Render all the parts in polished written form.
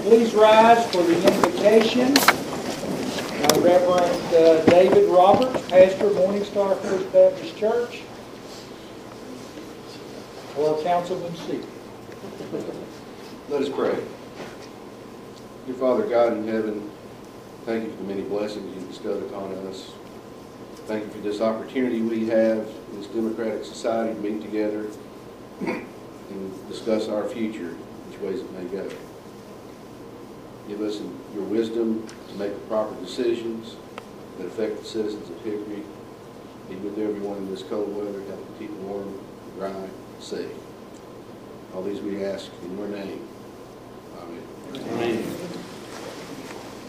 Please rise for the invocation. Reverend David Roberts, pastor, Morningstar First Baptist Church, or Councilman C. Let us pray. Dear Father God in heaven, thank you for the many blessings you bestowed upon us. Thank you for this opportunity we have in this democratic society to meet together and discuss our future, which ways it may go. Give us your wisdom to make the proper decisions that affect the citizens of Hickory. Be with everyone in this cold weather, help them keep warm, dry, safe. All these we ask in your name. Amen. Amen.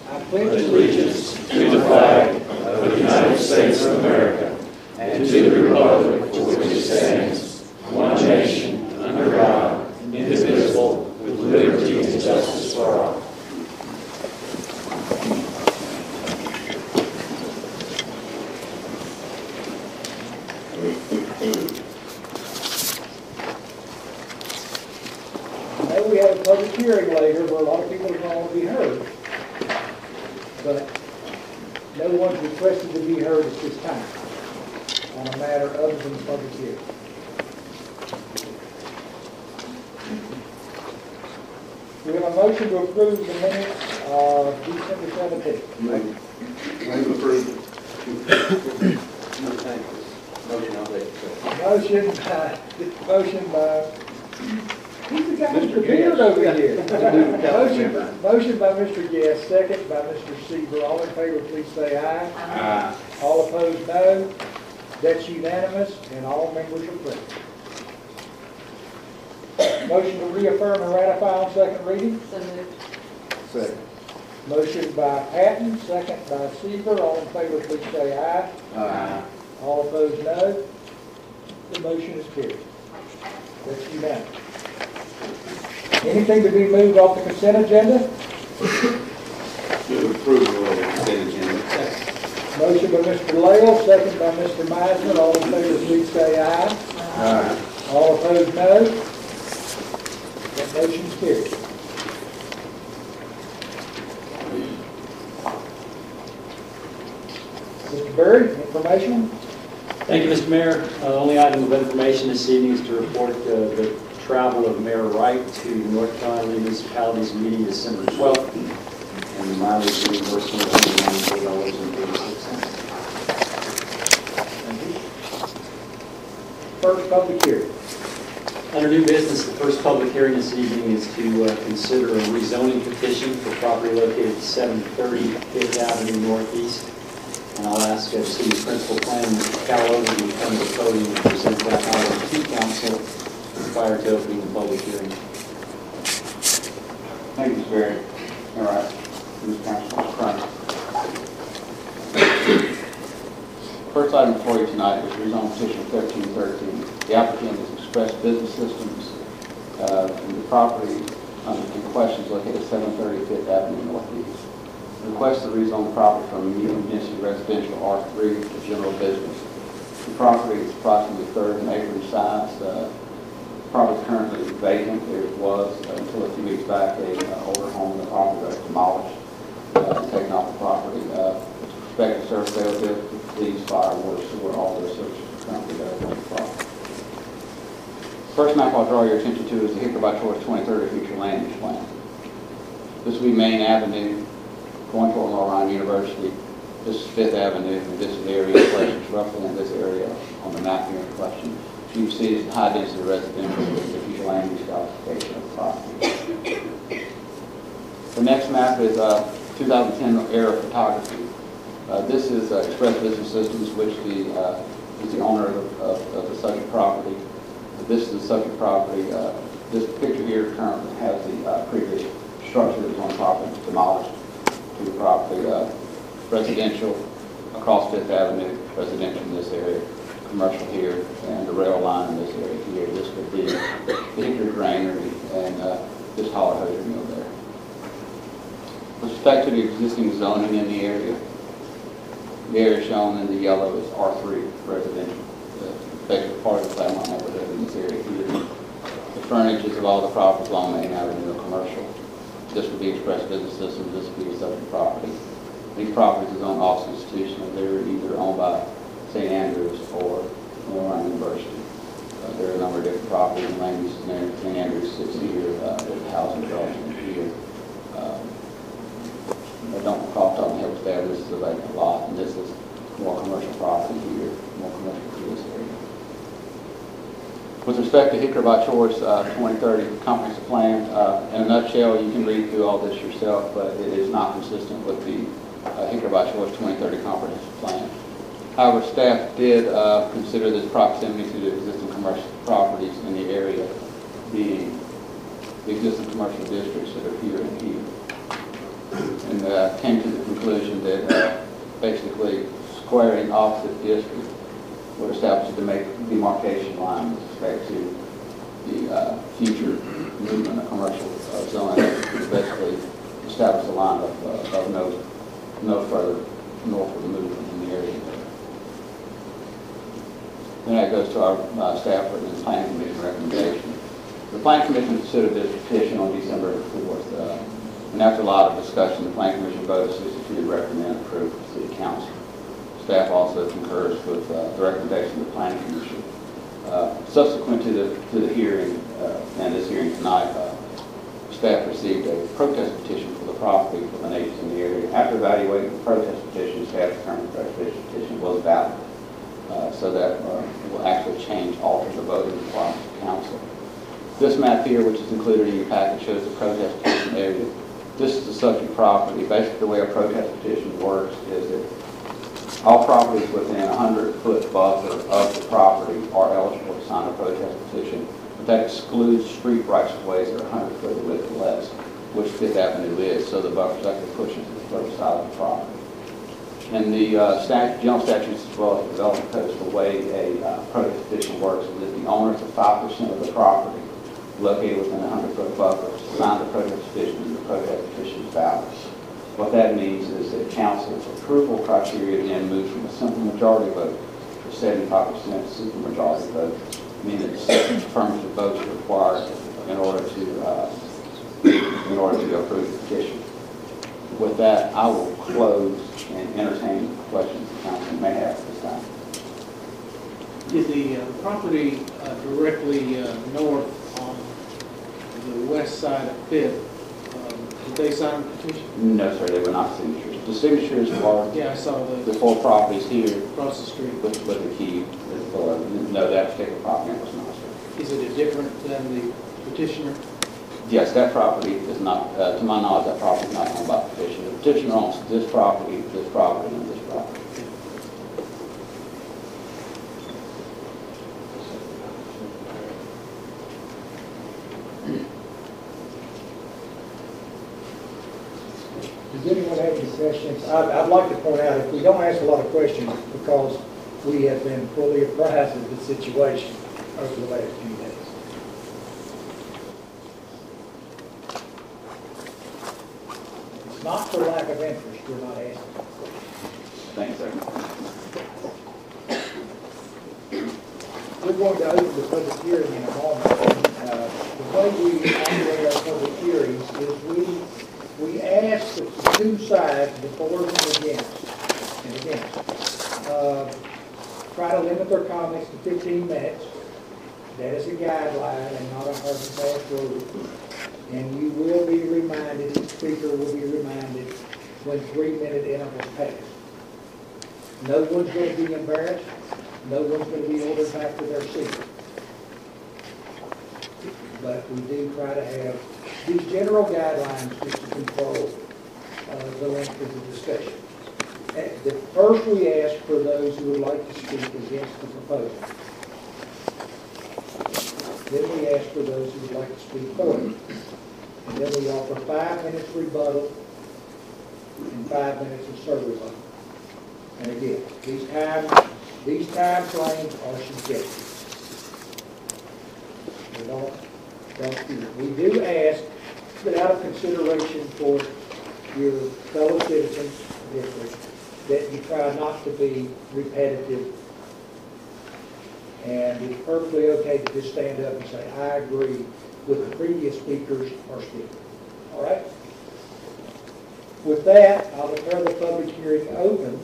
I pledge Allegiance to the flag of the United States of America and to the republic for which it stands, one nation, under God, indivisible, with liberty and justice for all. I know we have a public hearing later where a lot of people are going to be heard, but no one's requested to be heard at this time on a matter other than public hearing. We have a motion to approve the minutes of December 17th. Move approved. Motion by, who's the guy with the beard over here? Motion by Mr. Guest, second by Mr. Seaver. All in favor, please say aye. Aye. All opposed, no. That's unanimous, and all members are present. Motion to reaffirm and ratify on second reading. So moved. Second. Motion by Patton, second by Seaver. All in favor, please say aye. Aye. All opposed, no. The motion is carried. That's unanimous. Anything to be moved off the consent agenda? Move approval of the consent agenda. Motion by Mr. Lael, second by Mr. Meisner. All in favor, please say aye. Aye. All opposed, no. That motion is carried. Mr. Berry, information? Thank you, Mr. Mayor. The only item of information this evening is to report the travel of Mayor Wright to North Carolina Municipalities meeting December 12th, and the mileage reimbursement of $194.36. Thank you. First public hearing. Under new business, the first public hearing this evening is to consider a rezoning petition for property located at 730 Fifth Avenue Northeast. And I'll ask the city's principal planner, Mr. Callow, to come to the podium and present that item to council prior to opening the public hearing. Thank you, Mr. Berry. All right. Mr. Council, first item before you tonight is rezoning petition 1313. The applicant has expressed business systems in the property in question is located at 730 Fifth Avenue Northeast. Request to rezone the property from medium density residential R3 to general business. The property is approximately a third an acre in size. The property is currently vacant. It was until a few weeks back a older home. The property was demolished, taken off the property. Prospective survey availability, police, fire, water, sewer, all those services are currently available on the property. First map I'll draw your attention to is the Hickory by Choice 2030 future land use plan. This will be Main Avenue going toward North Carolina University. This is Fifth Avenue, and this is the area in question. It's roughly in this area on the map here in question. As you can see, it's high density residential with the future land use classification of the property. The next map is 2010 era photography. This is Express Business Systems, which is the owner of the subject property. This is the subject property. This picture here currently has the previous structure that was on top and demolished to the property. Residential across Fifth Avenue, residential in this area, commercial here, and the rail line in this area here. This would be the Hickory Granary and this Holler Hosiery mill there. With respect to the existing zoning in the area shown in the yellow is R3 residential. Basically part of the Claremont neighborhood in this area here. The frontages of all the properties along Main Avenue are commercial. This would be express business system, this would be a subject property. These properties are owned all institutional. They're either owned by St. Andrews or Illinois University. There are a number of different properties and land uses there. St. Andrews sits here, the housing development here. I don't recall off the top of my head what's there. This is a vacant lot, and this is more commercial property here, more commercial to this area. With respect to Hickory by Choice 2030 comprehensive plan, in a nutshell, you can read through all this yourself, but it is not consistent with the Hickory by Choice 2030 comprehensive plan. However, staff did consider this proximity to the existing commercial properties in the area being the existing commercial districts that are here and here, and came to the conclusion that basically squaring off the district would establish a demarcation line with respect to the future movement of commercial zoning. Basically establish a line of no further northward movement in the area. Then that goes to our staff and Planning Commission recommendation. The Planning Commission considered this petition on December 4th, and after a lot of discussion, the Planning Commission voted 62 to recommend approval to the City Council. Staff also concurs with the recommendation of the Planning Commission. Subsequent to the hearing and this hearing tonight, staff received a protest petition for the property from the neighbors in the area. After evaluating the protest petition, staff determined the protest petition was valid. So that will actually alter the voting requirements of council. This map here, which is included in your package, shows the protest petition area. This is the subject property. Basically, the way a protest petition works is that all properties within a 100-foot buffer of the property are eligible to sign a protest petition, but that excludes street rights-of-ways that are 100 foot in width or less, which Fifth Avenue is, so the buffer is actually pushing to the further side of the property. And the general statutes as well as the development codes, the way a protest petition works is that the owners of 5% of the property located within a 100-foot buffer sign the protest petition, and the protest petition is valid. What that means is that council's approval criteria then moves from a simple majority vote to 75% supermajority vote, meaning that 6 affirmative votes are required in order to approve the petition. With that, I will close and entertain questions the council may have at this time. Is the property directly north on the west side of Fifth, did they sign the petition? No, sir, they were not signatures. The signatures are Yeah, I saw the 4 properties here across the street. with the key. No, that particular property was not, sir. Is it different than the petitioner? Yes, that property is not, to my knowledge, that property is not owned by the petitioner. The petitioner owns this property, and this property. Does anyone have any questions? I'd like to point out, if we don't ask a lot of questions, because we have been fully apprised of the situation over the last few days. It's not for lack of interest, we're not asking. Thanks, sir. We're going to open the public hearing in a moment. The way we operate our public hearings is we ask the 2 sides, the for and against, try to limit their comments to 15 minutes. That is a guideline and not a hard and fast rule. And you will be reminded, each speaker will be reminded when 3-minute intervals pass. No one's going to be embarrassed. No one's going to be ordered back to their seat. But we do try to have these general guidelines just to control the length of the discussion. First, we ask for those who would like to speak against the proposal. Then we ask for those who would like to speak for it. And then we offer 5 minutes rebuttal and 5 minutes of serve rebuttal. And again, these time frames are suggested. We do ask that out of consideration for your fellow citizens, that you try not to be repetitive. And it's perfectly okay to just stand up and say, I agree with the previous speakers or speaker. All right? With that, I'll declare the public hearing open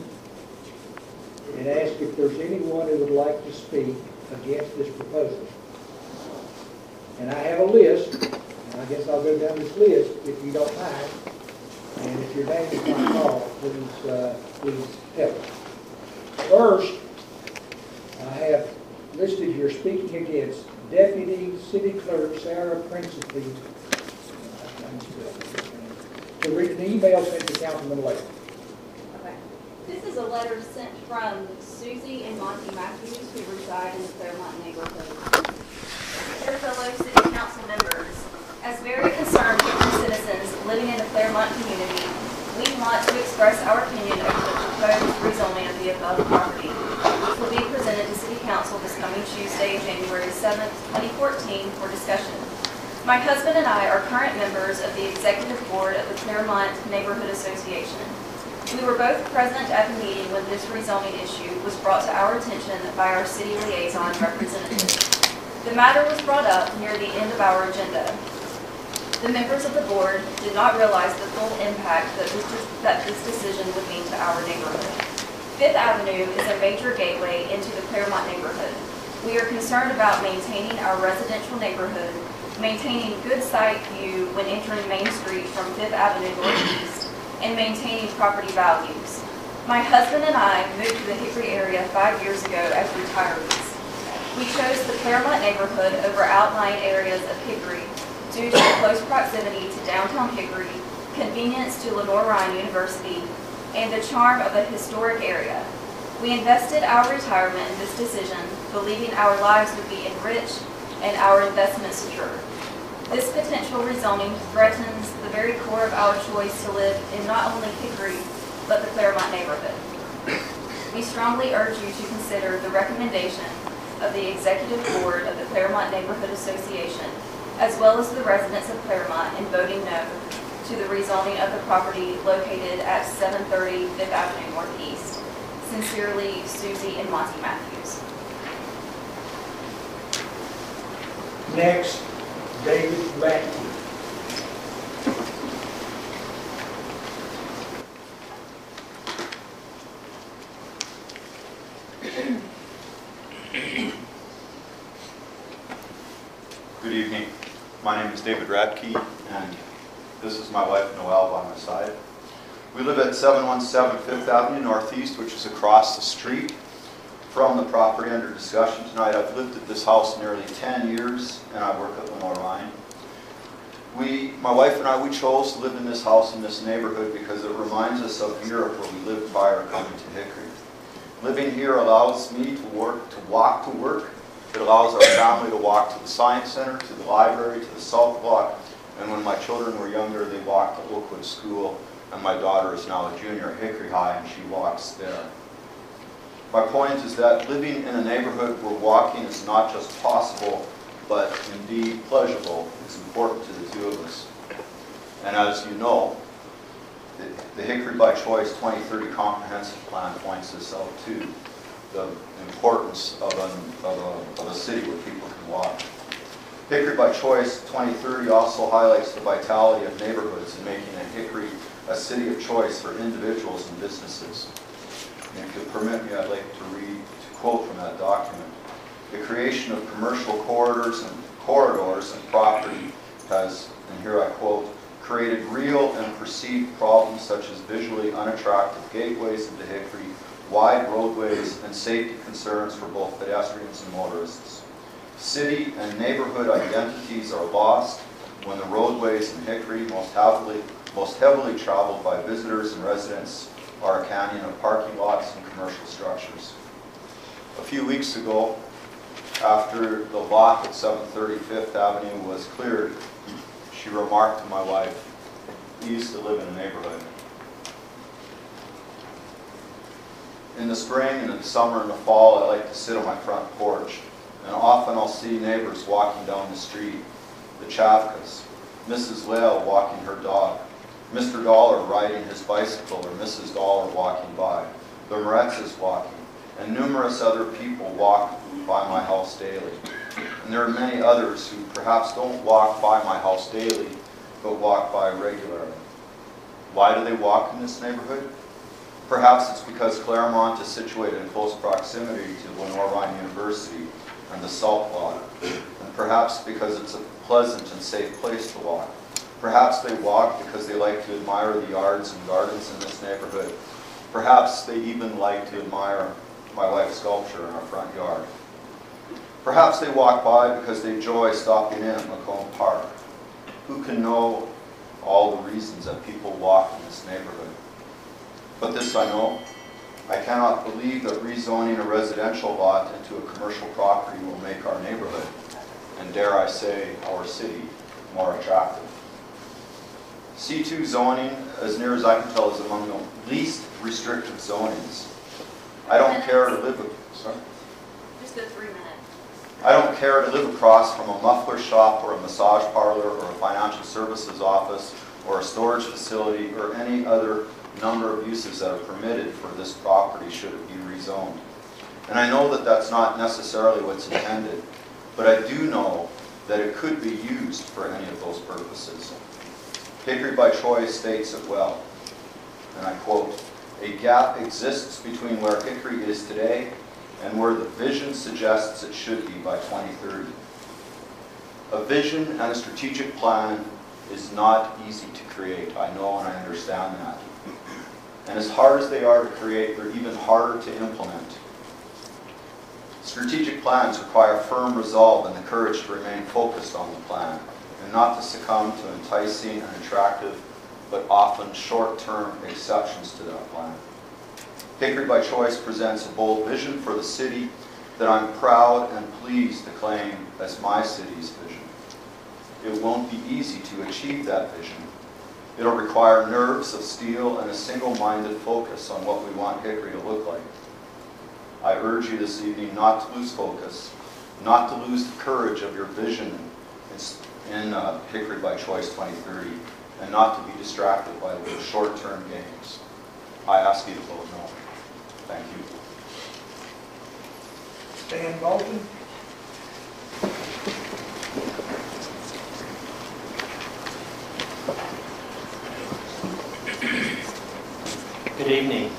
and ask if there's anyone who would like to speak against this proposal. And I have a list, and I guess I'll go down this list if you don't mind. And if your name is not called, please help. First, I have listed here speaking against Deputy City Clerk Sarah Principe. To read an email sent to Councilman Lake. Okay. This is a letter sent from Susie and Monty Matthews, who reside in the Claremont neighborhood. Dear fellow City Council members, as very concerned Hickory citizens living in the Claremont community, we want to express our opinion over the proposed rezoning of the above property, which will be presented to City Council this coming Tuesday, January 7th, 2014, for discussion. My husband and I are current members of the Executive Board of the Claremont Neighborhood Association. We were both present at the meeting when this rezoning issue was brought to our attention by our city liaison representative. The matter was brought up near the end of our agenda. The members of the board did not realize the full impact that this decision would mean to our neighborhood. Fifth Avenue is a major gateway into the Claremont neighborhood. We are concerned about maintaining our residential neighborhood, maintaining good sight view when entering Main Street from Fifth Avenue Northeast, and maintaining property values. My husband and I moved to the Hickory area 5 years ago as retirees. We chose the Claremont neighborhood over outlying areas of Hickory due to the close proximity to downtown Hickory, convenience to Lenore-Ryan University, and the charm of the historic area. We invested our retirement in this decision, believing our lives would be enriched and our investment secure. This potential rezoning threatens the very core of our choice to live in not only Hickory, but the Claremont neighborhood. We strongly urge you to consider the recommendation of the Executive Board of the Claremont Neighborhood Association, as well as the residents of Claremont, in voting no to the rezoning of the property located at 730 Fifth Avenue Northeast. Sincerely, Susie and Monty Matthews. Next, David Ratke. Good evening. My name is David Ratke, and this is my wife Noelle by my side. We live at 717 Fifth Avenue Northeast, which is across the street from the property under discussion tonight. I've lived at this house nearly 10 years, and I work at Lenore-Ryan. My wife and I, we chose to live in this house in this neighborhood because it reminds us of Europe, where we lived prior to coming to Hickory. Living here allows me to walk to work. It allows our family to walk to the Science Center, to the library, to the South Block, and when my children were younger, they walked to Oakwood School, and my daughter is now a junior at Hickory High, and she walks there. My point is that living in a neighborhood where walking is not just possible, but indeed pleasurable, is important to the two of us. And as you know, the Hickory by Choice 2030 Comprehensive Plan points us out to the importance of a city where people can walk. Hickory by Choice 2030 also highlights the vitality of neighborhoods in making Hickory a city of choice for individuals and businesses. And if you'll permit me, I'd like to quote from that document. The creation of commercial corridors and property has, and here I quote, created real and perceived problems such as visually unattractive gateways into Hickory, wide roadways, and safety concerns for both pedestrians and motorists. City and neighborhood identities are lost when the roadways in Hickory, most heavily traveled by visitors and residents, are a canyon of parking lots and commercial structures. A few weeks ago, after the lot at 730 Fifth Avenue was cleared, she remarked to my wife, "We used to live in a neighborhood." In the spring and in the summer and the fall, I like to sit on my front porch, and often I'll see neighbors walking down the street. The Chavkas, Mrs. Lale walking her dog, Mr. Dollar riding his bicycle, or Mrs. Dollar walking by, the Moretzes walking, and numerous other people walk by my house daily. And there are many others who perhaps don't walk by my house daily, but walk by regularly. Why do they walk in this neighborhood? Perhaps it's because Claremont is situated in close proximity to Lenore University and the salt water. And perhaps because it's a pleasant and safe place to walk. Perhaps they walk because they like to admire the yards and gardens in this neighborhood. Perhaps they even like to admire my wife's sculpture in our front yard. Perhaps they walk by because they enjoy stopping in at Macomb Park. Who can know all the reasons that people walk in this neighborhood? But this I know, I cannot believe that rezoning a residential lot into a commercial property will make our neighborhood, and dare I say, our city, more attractive. C2 zoning, as near as I can tell, is among the least restrictive zonings. I don't care to live, sorry? Just go 3 minutes. I don't care to live across from a muffler shop or a massage parlor or a financial services office or a storage facility or any other number of uses that are permitted for this property should it be rezoned. And I know that that's not necessarily what's intended, but I do know that it could be used for any of those purposes. Hickory by Choice states it well, and I quote, "A gap exists between where Hickory is today and where the vision suggests it should be by 2030. A vision and a strategic plan is not easy to create. I know and I understand that. And as hard as they are to create, they're even harder to implement. Strategic plans require firm resolve and the courage to remain focused on the plan and not to succumb to enticing and attractive but often short-term exceptions to that plan. Hickory by Choice presents a bold vision for the city that I'm proud and pleased to claim as my city's vision. It won't be easy to achieve that vision. It'll require nerves of steel and a single-minded focus on what we want Hickory to look like. I urge you this evening not to lose focus, not to lose the courage of your vision in Hickory by Choice 2030, and not to be distracted by the short-term gains. I ask you to vote no. Thank you. Stan Bolton? Good evening.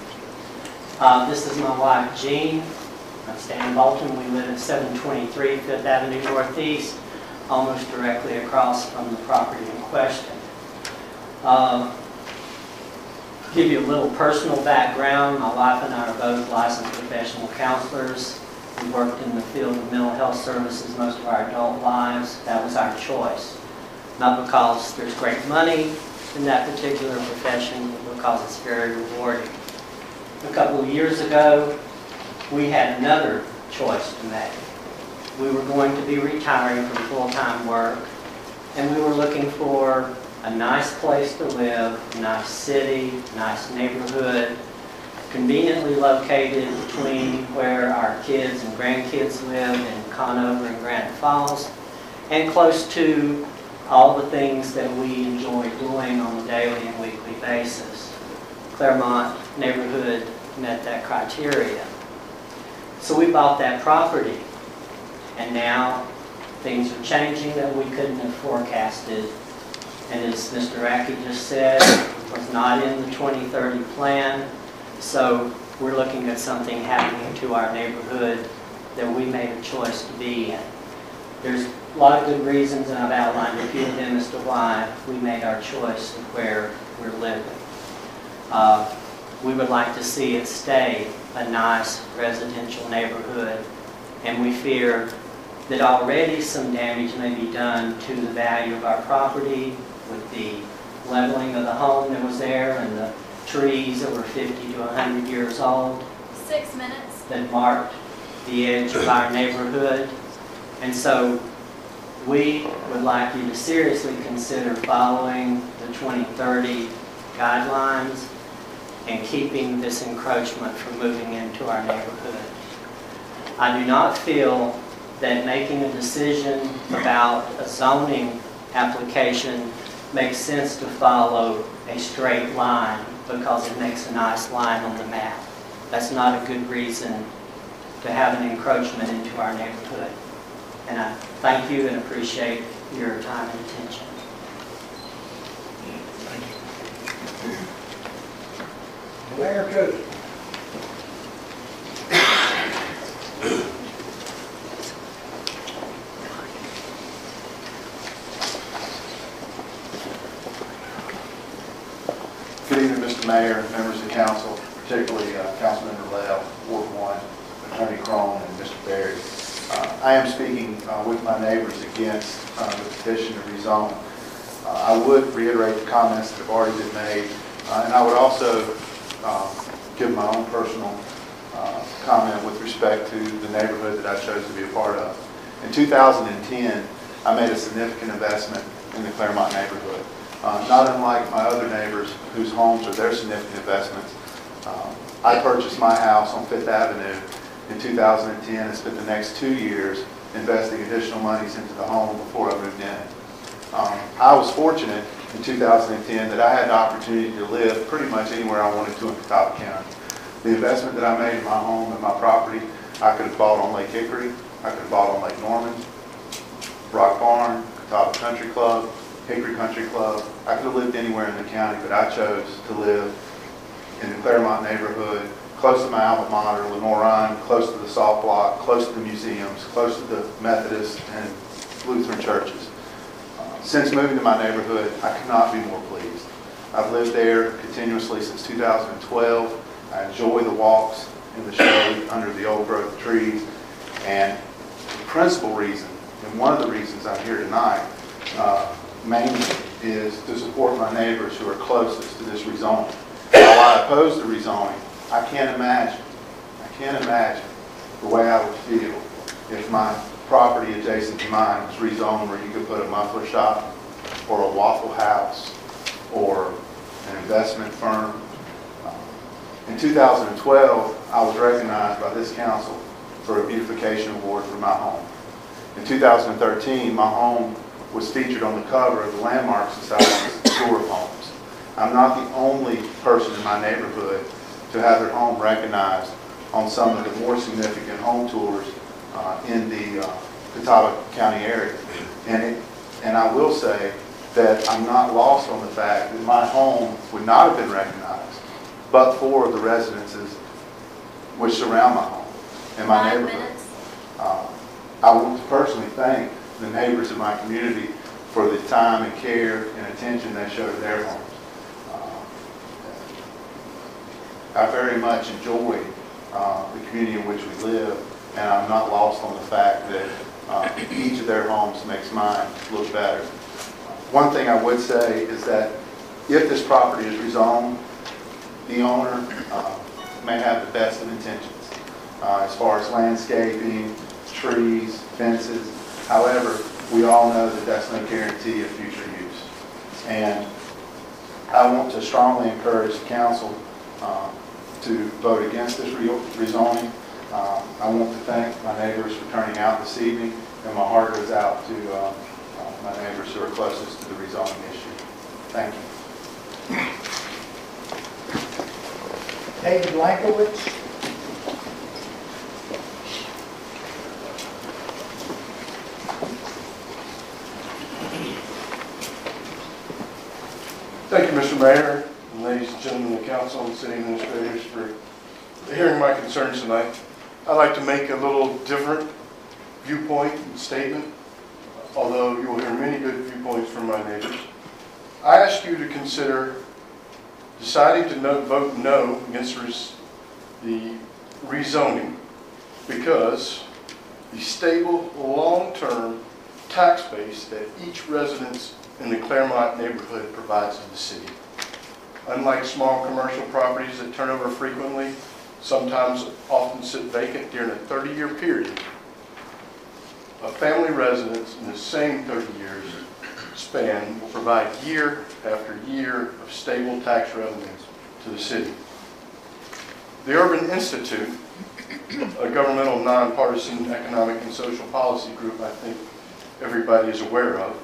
This is my wife, Jean. I'm Stan Bolton. We live at 723 5th Avenue Northeast, almost directly across from the property in question. Give you a little personal background. My wife and I are both licensed professional counselors. We worked in the field of mental health services most of our adult lives. That was our choice. Not because there's great money in that particular profession, but because it's very rewarding. A couple of years ago, we had another choice to make. We were going to be retiring from full-time work, and we were looking for a nice place to live, a nice city, nice neighborhood, conveniently located between where our kids and grandkids live in Conover and Granite Falls, and close to all the things that we enjoy doing on a daily and weekly basis. Claremont neighborhood met that criteria. So we bought that property, and now things are changing that we couldn't have forecasted. And as Mr. Rackey just said, it was not in the 2030 plan, so we're looking at something happening to our neighborhood that we made a choice to be in. There's a lot of good reasons, and I've outlined a few of them as to why we made our choice of where we're living. We would like to see it stay a nice residential neighborhood, and we fear that already some damage may be done to the value of our property with the leveling of the home that was there and the trees that were 50 to 100 years old. 6 minutes. That marked the edge of our neighborhood. And so we would like you to seriously consider following the 2030 guidelines and keeping this encroachment from moving into our neighborhood. I do not feel that making a decision about a zoning application makes sense to follow a straight line because it makes a nice line on the map. That's not a good reason to have an encroachment into our neighborhood. And I thank you and appreciate your time and attention. Thank you. Mayor Cook. Good evening, Mr. Mayor, members of the council, particularly Councilmember Lell, Ward 1, Attorney Crone, and Mr. Berry. I am speaking with my neighbors against the petition to rezone. I would reiterate the comments that have already been made, and I would also give my own personal comment with respect to the neighborhood that I chose to be a part of. In 2010, I made a significant investment in the Claremont neighborhood. Not unlike my other neighbors whose homes are their significant investments, I purchased my house on 5th Avenue in 2010 and spent the next 2 years investing additional monies into the home before I moved in. I was fortunate in 2010 that I had the opportunity to live pretty much anywhere I wanted to in Catawba County. The investment that I made in my home and my property, I could have bought on Lake Hickory, I could have bought on Lake Norman, Rock Barn, Catawba Country Club, Hickory Country Club. I could have lived anywhere in the county, but I chose to live in the Claremont neighborhood, close to my alma mater, Lenore Ryan, close to the salt block, close to the museums, close to the Methodist and Lutheran churches. Since moving to my neighborhood, I could not be more pleased. I've lived there continuously since 2012. I enjoy the walks in the shade under the old growth trees. And the principal reason, and one of the reasons I'm here tonight, mainly is to support my neighbors who are closest to this rezoning. While I oppose the rezoning, I can't imagine the way I would feel if my property adjacent to mine was rezoned where you could put a muffler shop or a Waffle House or an investment firm. In 2012, I was recognized by this council for a beautification award for my home. In 2013, my home was featured on the cover of the Landmark Society's tour of homes. I'm not the only person in my neighborhood to have their home recognized on some of the more significant home tours in the Catawba County area. And I will say that I'm not lost on the fact that my home would not have been recognized but for the residences which surround my home and my neighborhood. I want to personally thank the neighbors of my community for the time and care and attention they show to their homes. I very much enjoy the community in which we live, and I'm not lost on the fact that each of their homes makes mine look better. One thing I would say is that if this property is rezoned, the owner may have the best of intentions as far as landscaping, trees, fences. However, we all know that that's no guarantee of future use. And I want to strongly encourage the council to vote against this rezoning. I want to thank my neighbors for turning out this evening, and my heart goes out to my neighbors who are closest to the rezoning issue. Thank you. David Lankowitz. Thank you, Mr. Mayor, and ladies and gentlemen of the council and city administrators for hearing my concerns tonight. I'd like to make a little different viewpoint and statement, although you will hear many good viewpoints from my neighbors. I ask you to consider deciding to vote no against the rezoning because the stable, long-term tax base that each residence in the Claremont neighborhood provides to the city. Unlike small commercial properties that turn over frequently, sometimes often sit vacant during a 30-year period, a family residence in the same 30 years span will provide year after year of stable tax revenues to the city. The Urban Institute, a governmental nonpartisan economic and social policy group I think everybody is aware of,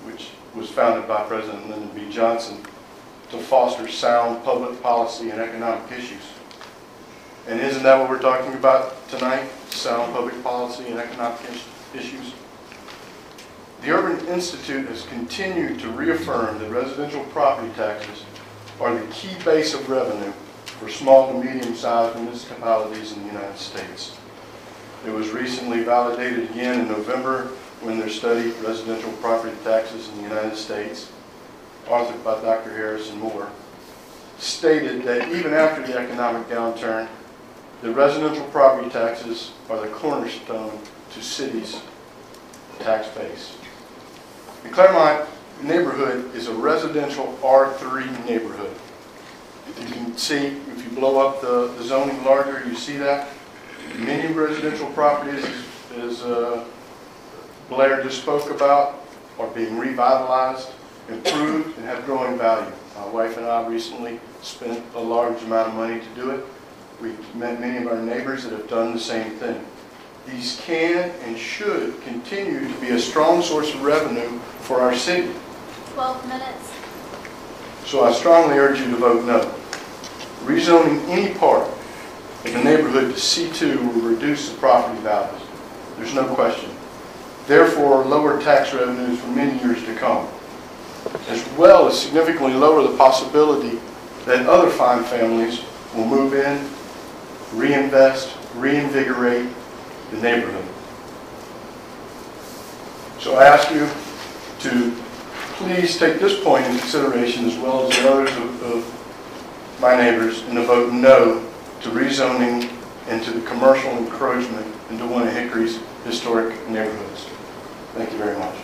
which was founded by President Lyndon B. Johnson to foster sound public policy and economic issues. And isn't that what we're talking about tonight? Sound public policy and economic issues? The Urban Institute has continued to reaffirm that residential property taxes are the key base of revenue for small to medium-sized municipalities in the United States. It was recently validated again in November when their study, Residential Property Taxes in the United States, authored by Dr. Harris and Moore, stated that even after the economic downturn, the residential property taxes are the cornerstone to cities' tax base. The Claremont neighborhood is a residential R3 neighborhood. You can see, if you blow up the zoning larger, you see that. Many residential properties, as Blair just spoke about, are being revitalized, improved, and have growing value. My wife and I recently spent a large amount of money to do it. We've met many of our neighbors that have done the same thing. These can and should continue to be a strong source of revenue for our city. 12 minutes. So I strongly urge you to vote no. Rezoning any part of the neighborhood to C2 will reduce the property values. There's no question. Therefore, lower tax revenues for many years to come, as well as significantly lower the possibility that other fine families will move in, reinvest, reinvigorate the neighborhood. So I ask you to please take this point in consideration, as well as the others of my neighbors, and to vote no to rezoning and to the commercial encroachment into one of Hickory's historic neighborhoods. Thank you very much.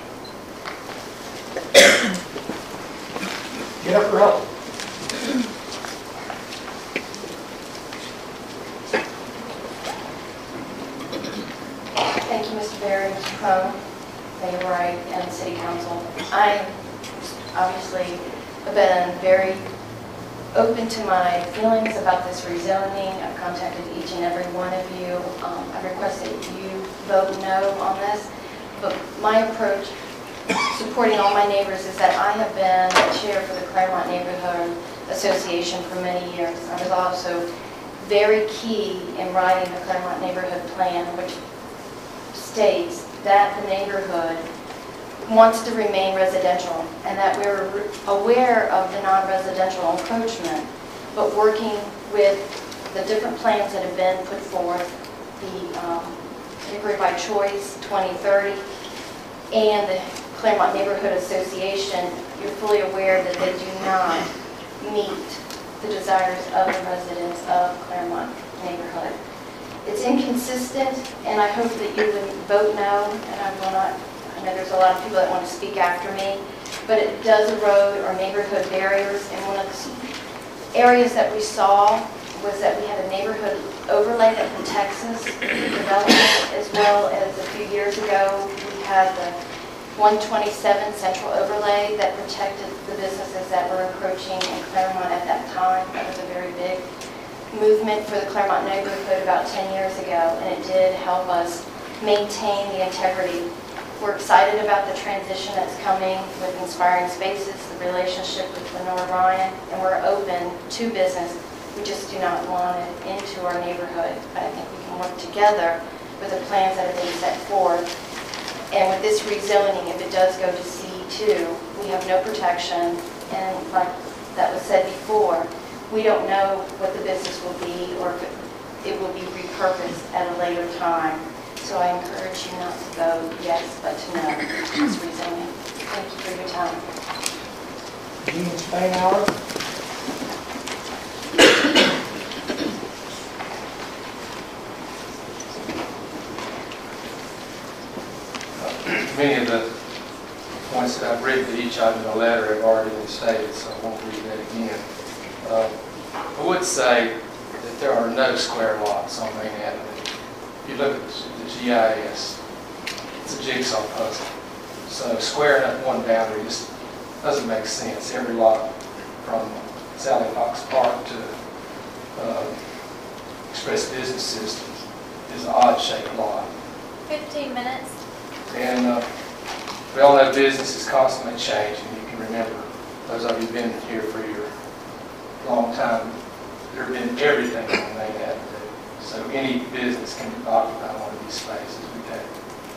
Get up for help. Thank you, Mr. Barry, Mr. Crone, Mayor Wright, and City Council. I obviously have been very open to my feelings about this rezoning. I've contacted each and every one of you. I've requested you vote no on this. But my approach, supporting all my neighbors, is that I have been the chair for the Claremont Neighborhood Association for many years. I was also very key in writing the Claremont Neighborhood Plan, which states that the neighborhood wants to remain residential and that we're aware of the non-residential encroachment, but working with the different plans that have been put forth, the Hickory by Choice 2030 and the Claremont Neighborhood Association, you're fully aware that they do not meet the desires of the residents of Claremont neighborhood. It's inconsistent, and I hope that you would vote no, and I will not. I know there's a lot of people that want to speak after me, but it does erode our neighborhood barriers. And one of the areas that we saw was that we had a neighborhood overlay that protects us development, as well as a few years ago we had the 127 central overlay that protected the businesses that were encroaching in Claremont at that time. That was a very big movement for the Claremont neighborhood about 10 years ago, and it did help us maintain the integrity. We're excited about the transition that's coming with Inspiring Spaces, the relationship with Lenore Ryan, and we're open to business. We just do not want it into our neighborhood. But I think we can work together with the plans that have been set forth. And with this rezoning, if it does go to C2, we have no protection, and like that was said before, we don't know what the business will be or if it will be repurposed at a later time. So I encourage you not to vote yes, but to no to this rezoning. Thank you for your time. Dean Spainhour. Many of the points that I've written to each of you in the letter have already been stated, so I won't read that again. I would say that there are no square lots on Main Avenue. If you look at the GIS, it's a jigsaw puzzle. So squaring up one boundary just doesn't make sense. Every lot from Sally Fox Park to Express Business System is an odd-shaped lot. 15 minutes. And we all know business is constantly changing. You can remember, those of you who've been here for your long time, there have been everything on Main Avenue. So any business can occupy one of these spaces. We've had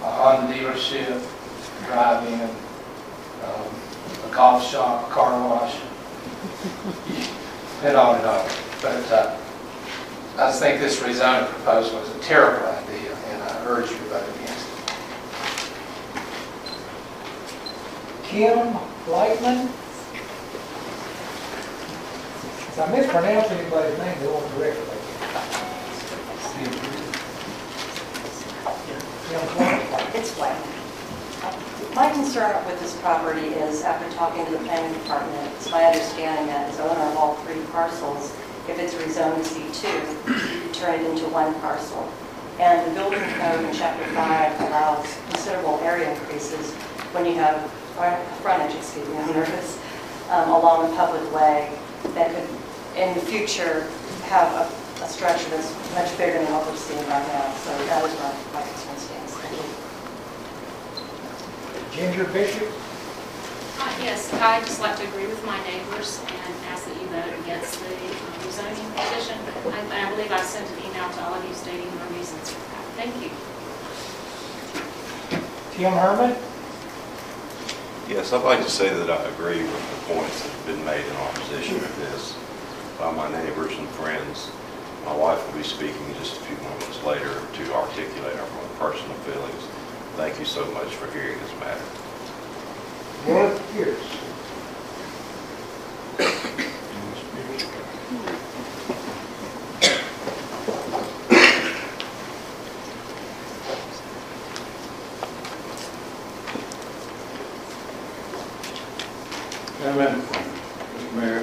a Honda dealership, drive-in, a golf shop, a car wash, and on and on. But I just think this rezoning proposal is a terrible idea, and I urge you to vote against it. Kim Lightman. If I mispronounce anybody's name, they won't correct it. It's Wayne. My concern with this property is, after talking to the planning department, it's my understanding that as owner of all 3 parcels, if it's rezoned C2, you turn it into 1 parcel. And the building code in Chapter 5 allows considerable area increases when you have frontage, I'm nervous, along a public way that could, in the future, have a structure that's much bigger than what we're seeing right now. So that is where my concern stands. Thank you. Ginger Bishop. Yes, I'd just like to agree with my neighbors and ask that you vote against the rezoning petition. I believe I sent an email to all of you stating my reasons for that. Thank you. Tim Herman. Yes, I'd like to say that I agree with the points that have been made in opposition to this by my neighbors and friends. My wife will be speaking just a few moments later to articulate our own personal feelings. Thank you so much for hearing this matter. George Pierce. Amen. Mr. Mayor,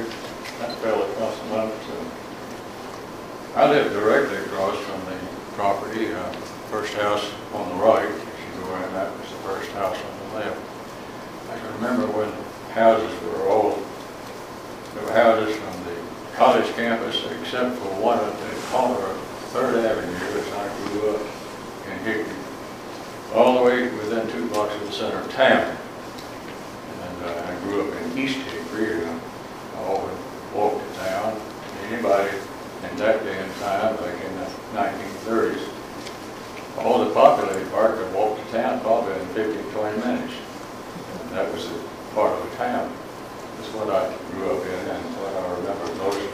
that fellow across the moment. I live directly across from the property. First house on the right, as you go in, that was the first house on the left. I can remember when houses were all, there were houses from the college campus, except for one at the corner of 3rd Avenue as I grew up in Hickory, all the way within 2 blocks of the center of town. I grew up in East Hickory, and I always walked to town. Anybody in that day and time, back in the 1930s, all the populated part could walk to town probably in 15, 20 minutes. And that was a part of the town. That's what I grew up in, and what I remember those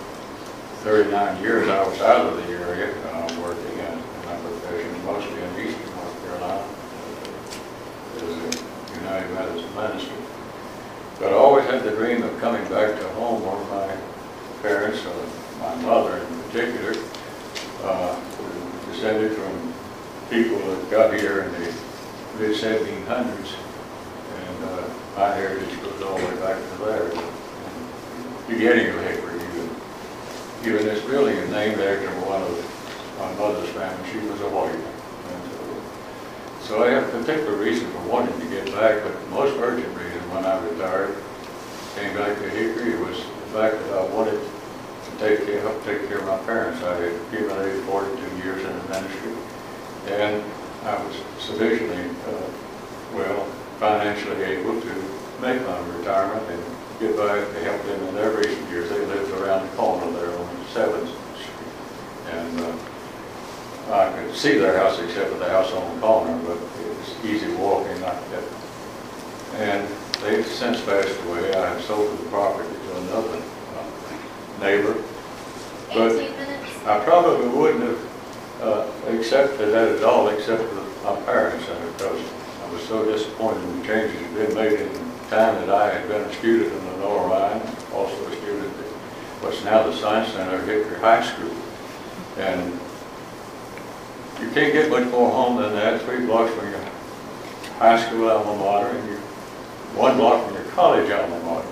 39 years I was out of the area working, and my profession mostly in Eastern North Carolina as a United Methodist minister. But I always had the dream of coming back to home where my parents, or my mother in particular, were descended from people that got here in the mid-1700s. And my heritage goes all the way back to there. Beginning of Hickory, even this building is named after one of my mother's family. She was a lawyer. So I have a particular reason for wanting to get back, but the most urgent reason when I retired, came back to Hickory, was the fact that I wanted to help take care of my parents. I had accumulated 42 years in the ministry, and I was sufficiently, financially able to make my retirement and get back to help them in their recent years. They lived around the corner there on 7th Street, and I could see their house except for the house on the corner, but it was easy walking like that. And they've since passed away. I have sold the property to another neighbor. But I probably wouldn't have accepted that at all except for my parents, because I was so disappointed in the changes that had been made in the time that I had been a student in the Lower Rhine, also a student at what's now the Science Center at Hickory High School. And you can't get much more home than that, 3 blocks from your high school alma mater, and you're 1 block from your college alma mater.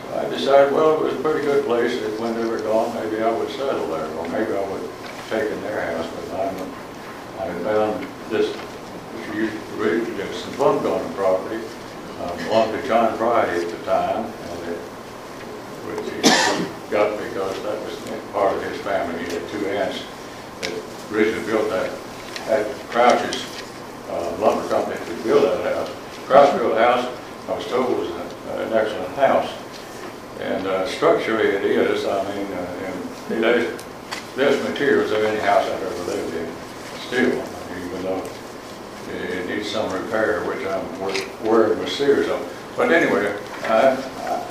So I decided, well, it was a pretty good place that when they were gone, maybe I would settle there, or maybe I would take in their house. But I found this some Plum property, belonged to John Pride at the time, and which he got because that was part of his family. He had 2 aunts that originally built that, had Crouch's lumber company to build that house. Crouch built a house, I was told, was an excellent house. And structurally it is, I mean, and it has best materials of any house I've ever lived in, still, even though it needs some repair, which I'm worried with serious on. But anyway,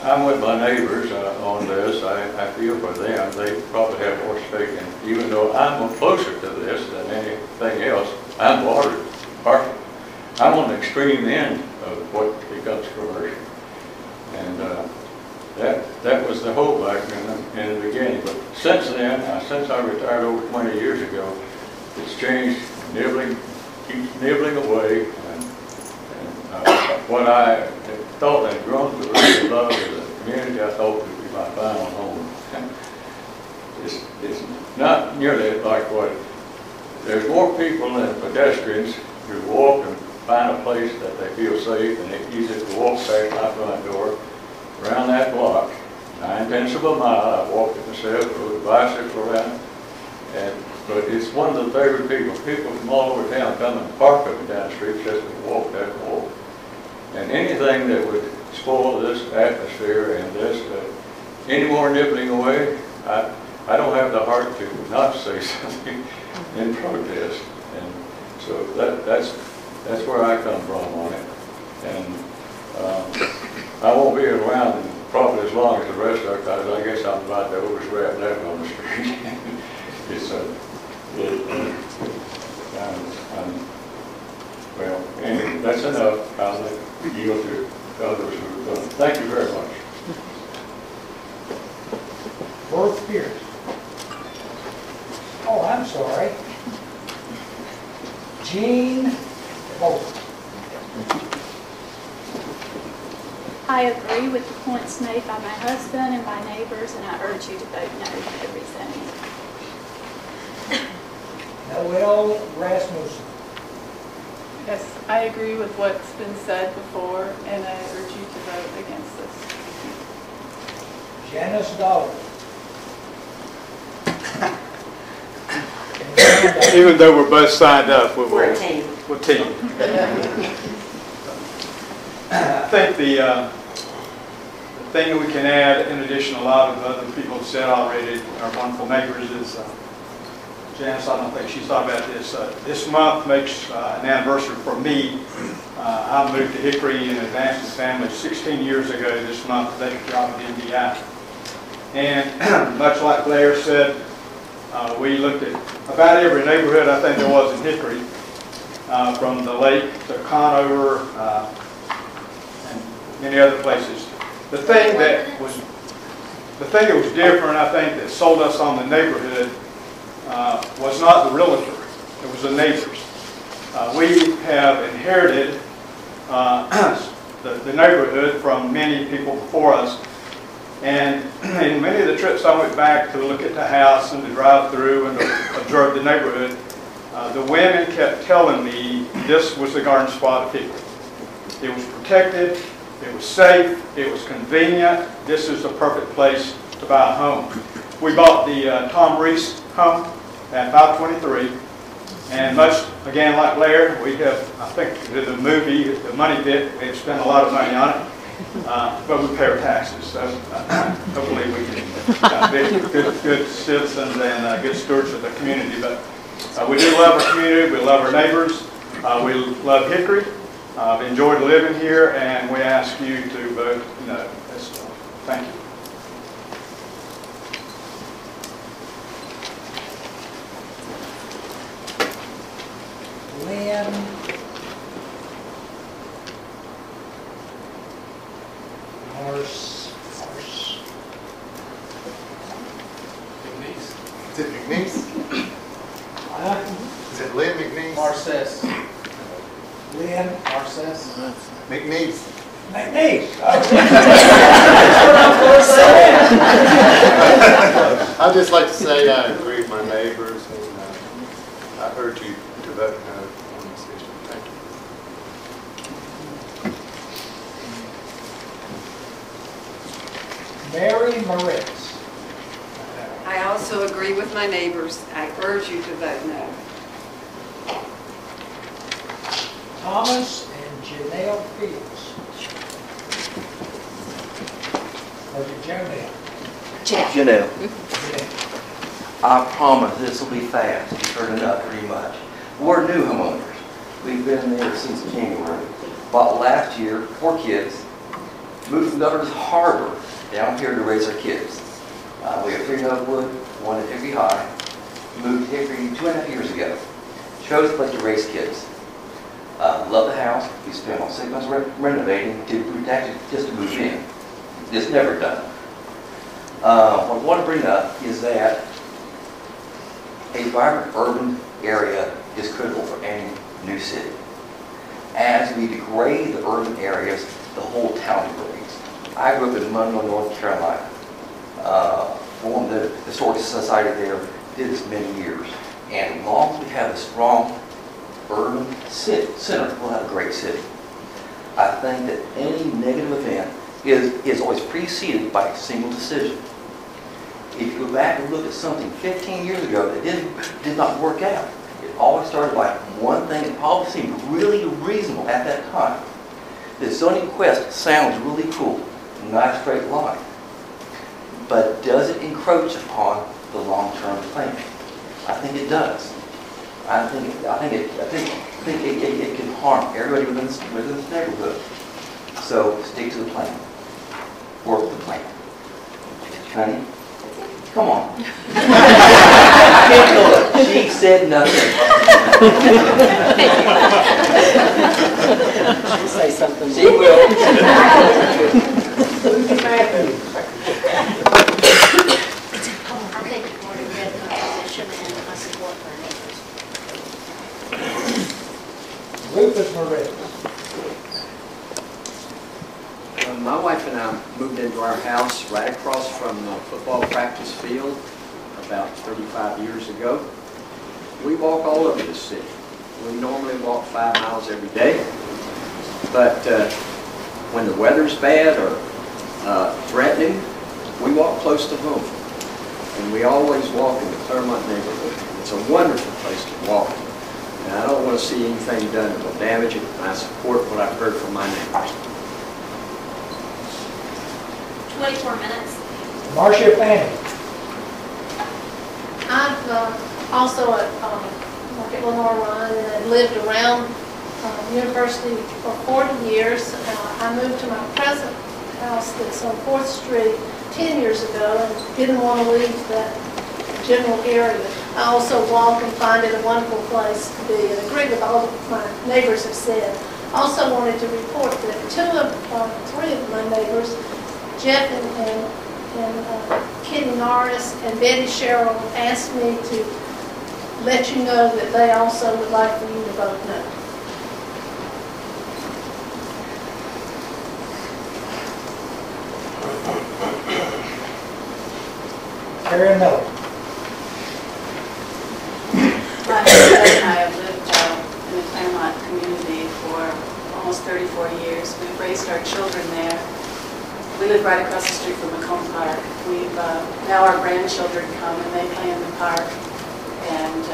I'm with my neighbors on this. I feel for them. They probably have more stake in, even though I'm closer to this than anything else. I'm partial. I'm on the extreme end of what becomes commercial. And that was the hope back in the beginning. But since then, since I retired over 20 years ago, it's changed, keeps nibbling away. What I thought had grown to really love as a community, I thought would be my final home. It's not nearly like what, there's more people than pedestrians who walk and find a place that they feel safe, and it's easy to walk past my front door, around that block, 9/10 of a mile. I walked it myself, rode a bicycle around, but it's one of the favorite people. People from all over town come and park up and down the street just to walk that walk. And anything that would spoil this atmosphere and this, any more nibbling away, I don't have the heart to not say something in protest. And so that's where I come from on it. And I won't be around probably as long as the rest of it, because I guess I'm about the oldest rat left on the street. Well, anyway, that's enough. I'll yield to others who have done. Thank you very much. Worth Pierce. Oh, I'm sorry. Jean Bolton. I agree with the points made by my husband and my neighbors, and I urge you to vote no to the rezoning. Noel Rasmussen. Yes, I agree with what's been said before, and I urge you to vote against this. Janice Dollar. Even though we're both signed up, we're a team. We're a team. I think the thing that we can add, in addition, a lot of other people have said already, our wonderful neighbors, is Janice, I don't think she's thought about this. This month makes an anniversary for me. I moved to Hickory and advanced the family 16 years ago this month to take a job at NBI. And much like Blair said, we looked at about every neighborhood I think there was in Hickory, from the lake to Conover and many other places. The thing that was different, I think, that sold us on the neighborhood was not the realtor, it was the neighbors. We have inherited the neighborhood from many people before us, and in many of the trips I went back to look at the house and to drive through and to observe the neighborhood, the women kept telling me this was the garden spot of Hickory. It was protected, it was safe, it was convenient, this is the perfect place to buy a home. We bought the Tom Reese home at 523, and much, again, like Blair, we have, I think, the movie, the money bit, we've spent a lot of money on it, but we pay our taxes, so hopefully we can be good citizens and good stewards of the community. But we do love our community, we love our neighbors, we love Hickory, I've enjoyed living here, and we ask you to vote no. Thank you. Lynn Is it McNeese? Is it Lynn McNeese? Marcess. Lynn Marcess. McNeese. McNeese. I'd just like to say I agree with my neighbors, and I urge you to vote no on this issue. Thank you. Mary Moritz. I also agree with my neighbors. I urge you to vote no. Thomas and Janelle Fields. Or is it Janelle? Janelle. I promise this will be fast. You've heard enough pretty much. We're new homeowners. We've been there since January. Bought last year, 4 kids, moved from Governor's Harbor down here to raise our kids. We have 3 in Oakwood, 1 at Hickory High. Moved to Hickory 2.5 years ago. Chose a place to raise kids. Love the house. We spent all 6 months renovating actually just to move in. It's never done. What I want to bring up is that a vibrant urban area is critical for any new city. As we degrade the urban areas, the whole town degrades. I grew up in Monroe, North Carolina. Formed the Historic Society there, did this many years. And as long as we have a strong urban center, we'll have a great city. I think that any negative event is always preceded by a single decision. If you go back and look at something 15 years ago that did not work out, it always started by one thing that probably seemed really reasonable at that time. The zoning quest sounds really cool, nice straight line, but does it encroach upon the long-term planning? I think it does. I think it can harm everybody within this neighborhood. So stick to the plan. Work the plan. Honey, come on. She said nothing. She'll say something. She will. I think you've already read the position and I support my neighbors. Rufus Moretz. My wife and I moved into our house right across from the football practice field about 35 years ago. We walk all over the city. We normally walk 5 miles every day, but when the weather's bad or threatening, we walk close to home. And we always walk in the Claremont neighborhood. It's a wonderful place to walk. And I don't want to see anything done that will damage it, and I support what I've heard from my neighbors. 24 minutes. Marcia Fanning. I've also worked at Lenore Run and lived around University for 40 years. I moved to my present house that's on 4th Street 10 years ago and didn't want to leave that general area. I also walk and find it a wonderful place to be and agree with all my neighbors have said. Also wanted to report that 3 of my neighbors, Jeff and Kitty Norris and Betty Sherrill, asked me to let you know that they also would like for you to vote no. Karen Miller. My husband and I have lived in the Claremont community for almost 34 years. We've raised our children there. We live right across the street from Macomb Park. Now our grandchildren come and they play in the park, and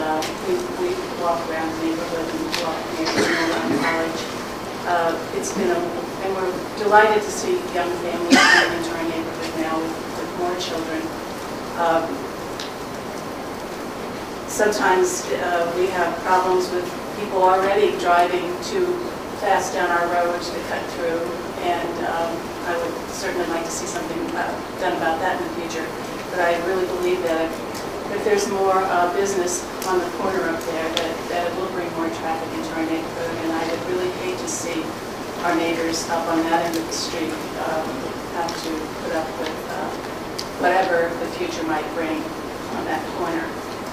we walk around the neighborhood and walk around college. And we're delighted to see young families coming into our neighborhood now with more children. Sometimes we have problems with people already driving too fast down our roads to cut through, and I would certainly like to see something done about that in the future. But I really believe that if there's more business on the corner up there, that it will bring more traffic into our neighborhood, and I would really hate to see our neighbors up on that end of the street have to put up with whatever the future might bring on that corner.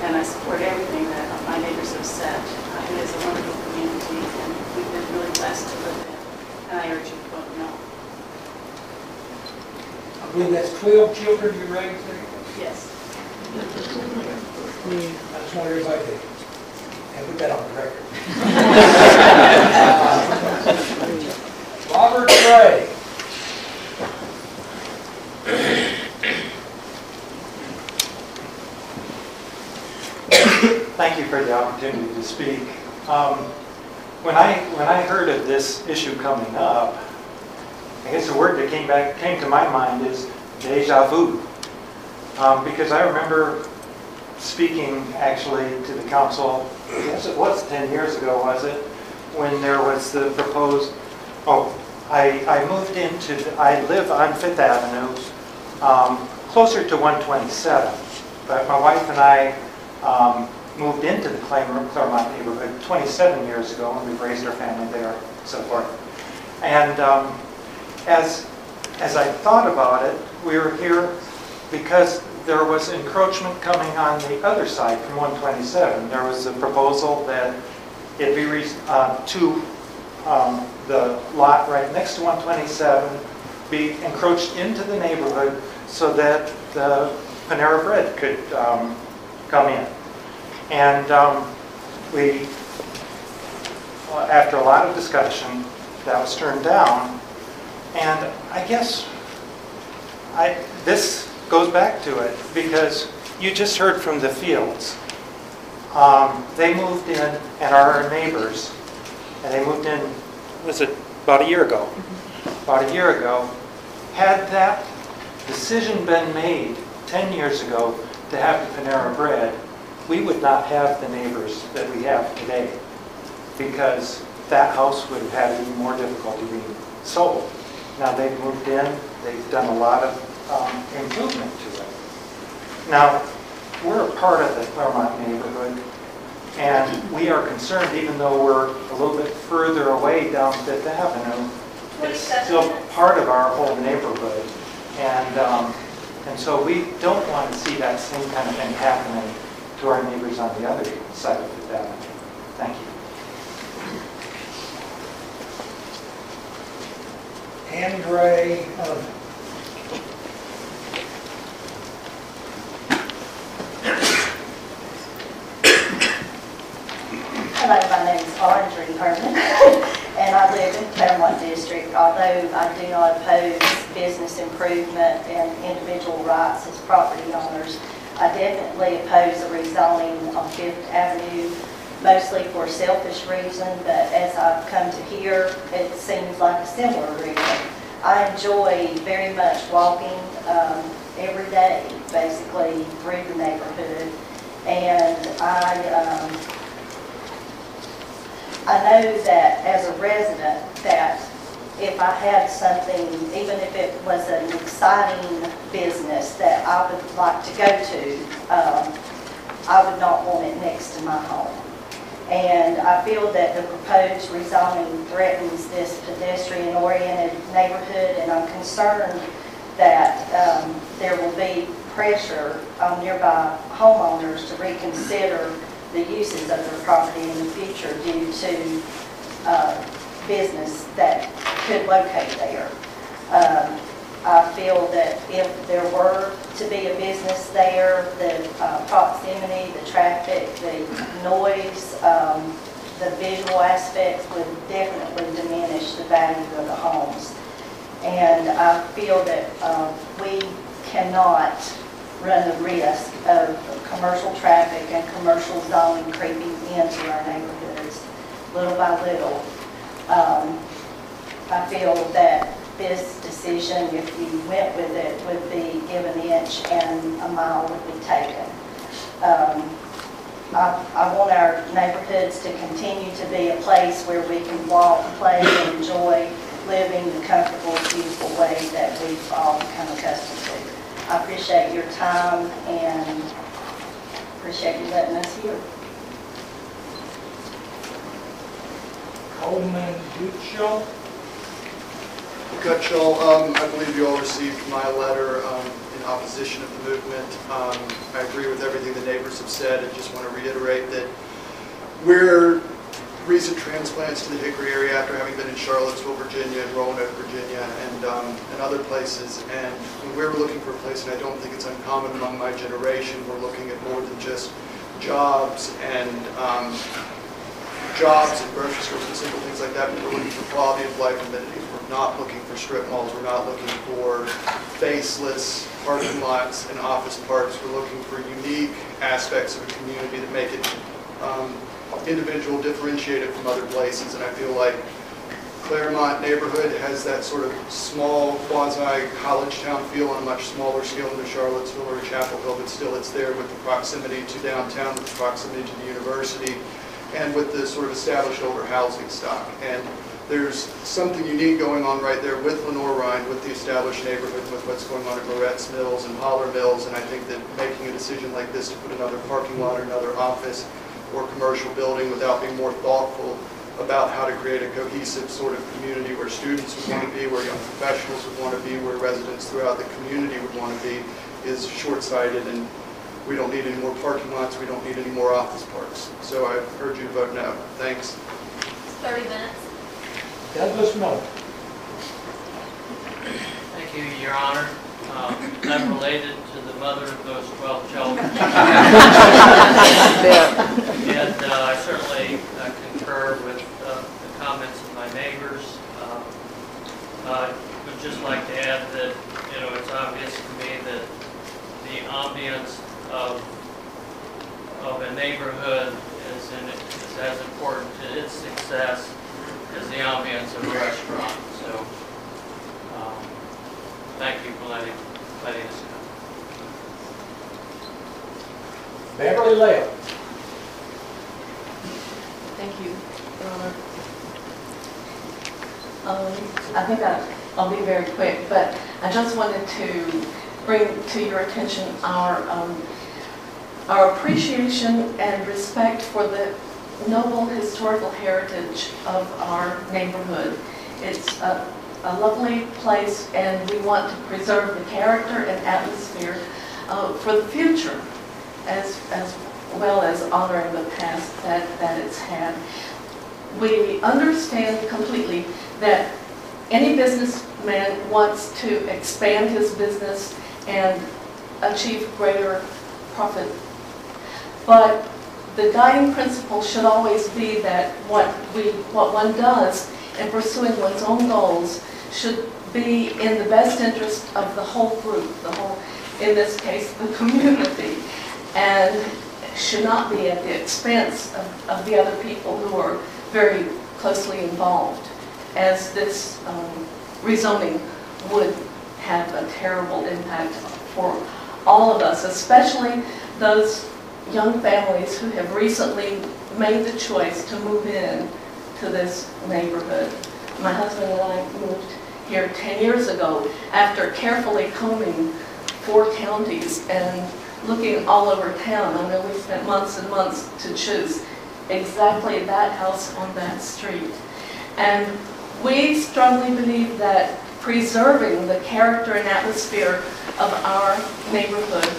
And I support everything that my neighbors have said. It is a wonderful community, and we've been really blessed to live in. And I urge you to vote no. I believe that's 12 children you raised there? Yes. I just want everybody to put that on the record. Robert Gray. Thank you for the opportunity to speak. When I heard of this issue coming up, I guess the word that came to my mind is deja vu. Because I remember speaking actually to the council, I guess it was 10 years ago, was it? When there was the proposed, I moved I live on Fifth Avenue, closer to 127, but my wife and I moved into the Claremont neighborhood 27 years ago, and we've raised our family there and so forth. And as I thought about it, we were here because there was encroachment coming on the other side from 127. There was a proposal that it be the lot right next to 127 be encroached into the neighborhood so that the Panera Bread could come in. And we, after a lot of discussion, that was turned down. And I guess this goes back to it because you just heard from the Fields. They moved in and are our neighbors. And they moved in, was it about a year ago? About a year ago. Had that decision been made 10 years ago to have the Panera Bread, we would not have the neighbors that we have today because that house would have had even more difficulty being sold. Now they've moved in, they've done a lot of improvement to it. Now, we're a part of the Claremont neighborhood, and we are concerned, even though we're a little bit further away down Fifth Avenue, it's still part of our whole neighborhood. And so we don't want to see that same kind of thing happening to our neighbors on the other side of Fifth Avenue. Thank you. Andre, hello, my name is Audrey Herman, and I live in Claremont District. Although I do not oppose business improvement and individual rights as property owners, I definitely oppose the rezoning on Fifth Avenue, mostly for a selfish reason, but as I've come to hear, it seems like a similar reason. I enjoy very much walking every day, basically, through the neighborhood, and I know that as a resident that if I had something, even if it was an exciting business that I would like to go to, I would not want it next to my home. And I feel that the proposed rezoning threatens this pedestrian-oriented neighborhood, and I'm concerned that there will be pressure on nearby homeowners to reconsider the uses of their property in the future due to business that could locate there. I feel that if there were to be a business there, the proximity, the traffic, the noise, the visual aspects would definitely diminish the value of the homes. And I feel that we cannot run the risk of commercial traffic and commercial zoning creeping into our neighborhoods little by little. I feel that this decision, if you went with it, would be give an inch and a mile would be taken. I want our neighborhoods to continue to be a place where we can walk, play, and enjoy living the comfortable, beautiful way that we've all become accustomed to. I appreciate your time and appreciate you letting us hear. Coleman Gutschall. I believe you all received my letter in opposition of the movement. I agree with everything the neighbors have said. I just want to reiterate that we're recent transplants to the Hickory area after having been in Charlottesville, Virginia, and Roanoke, Virginia, and other places. And when we're looking for a place, and I don't think it's uncommon among my generation, we're looking at more than just jobs and grocery stores and simple things like that, but we're looking for quality of life amenities. We're not looking for strip malls. We're not looking for faceless parking lots and office parks. We're looking for unique aspects of a community that make it individual, differentiated from other places. And I feel like Claremont neighborhood has that sort of small quasi-college town feel on a much smaller scale than Charlottesville or Chapel Hill, but still it's there with the proximity to downtown, with the proximity to the university, and with the sort of established older housing stock. And there's something unique going on right there with Lenore Rhine, with the established neighborhood, with what's going on at Moretz Mills and Holler Mills, and I think that making a decision like this to put another parking lot or another office or commercial building without being more thoughtful about how to create a cohesive sort of community where students would want to be, where young professionals would want to be, where residents throughout the community would want to be, is short-sighted, and we don't need any more parking lots, we don't need any more office parks. So I urge you to vote no. Thanks. 30 minutes. Douglas Miller. Thank you, Your Honor. I'm related to the mother of those 12 children. And I certainly concur with the comments of my neighbors. I would just like to add that, it's obvious to me that the ambience of a neighborhood is as important to its success as the ambience of a restaurant. So, thank you for letting us know. Beverly Lale. Thank you, Your Honor. I think I'll be very quick, but I just wanted to bring to your attention our appreciation and respect for the noble historical heritage of our neighborhood. It's a lovely place, and we want to preserve the character and atmosphere for the future, as well as honoring the past that it's had. We understand completely that any businessman wants to expand his business and achieve greater profit, but the guiding principle should always be that what one does in pursuing one's own goals should be in the best interest of the whole group, in this case, the community, and should not be at the expense of the other people who are very closely involved, as this rezoning would have a terrible impact for all of us, especially those young families who have recently made the choice to move in to this neighborhood. My husband and I moved here 10 years ago after carefully combing 4 counties and looking all over town. I mean, we spent months and months to choose exactly that house on that street. And we strongly believe that preserving the character and atmosphere of our neighborhood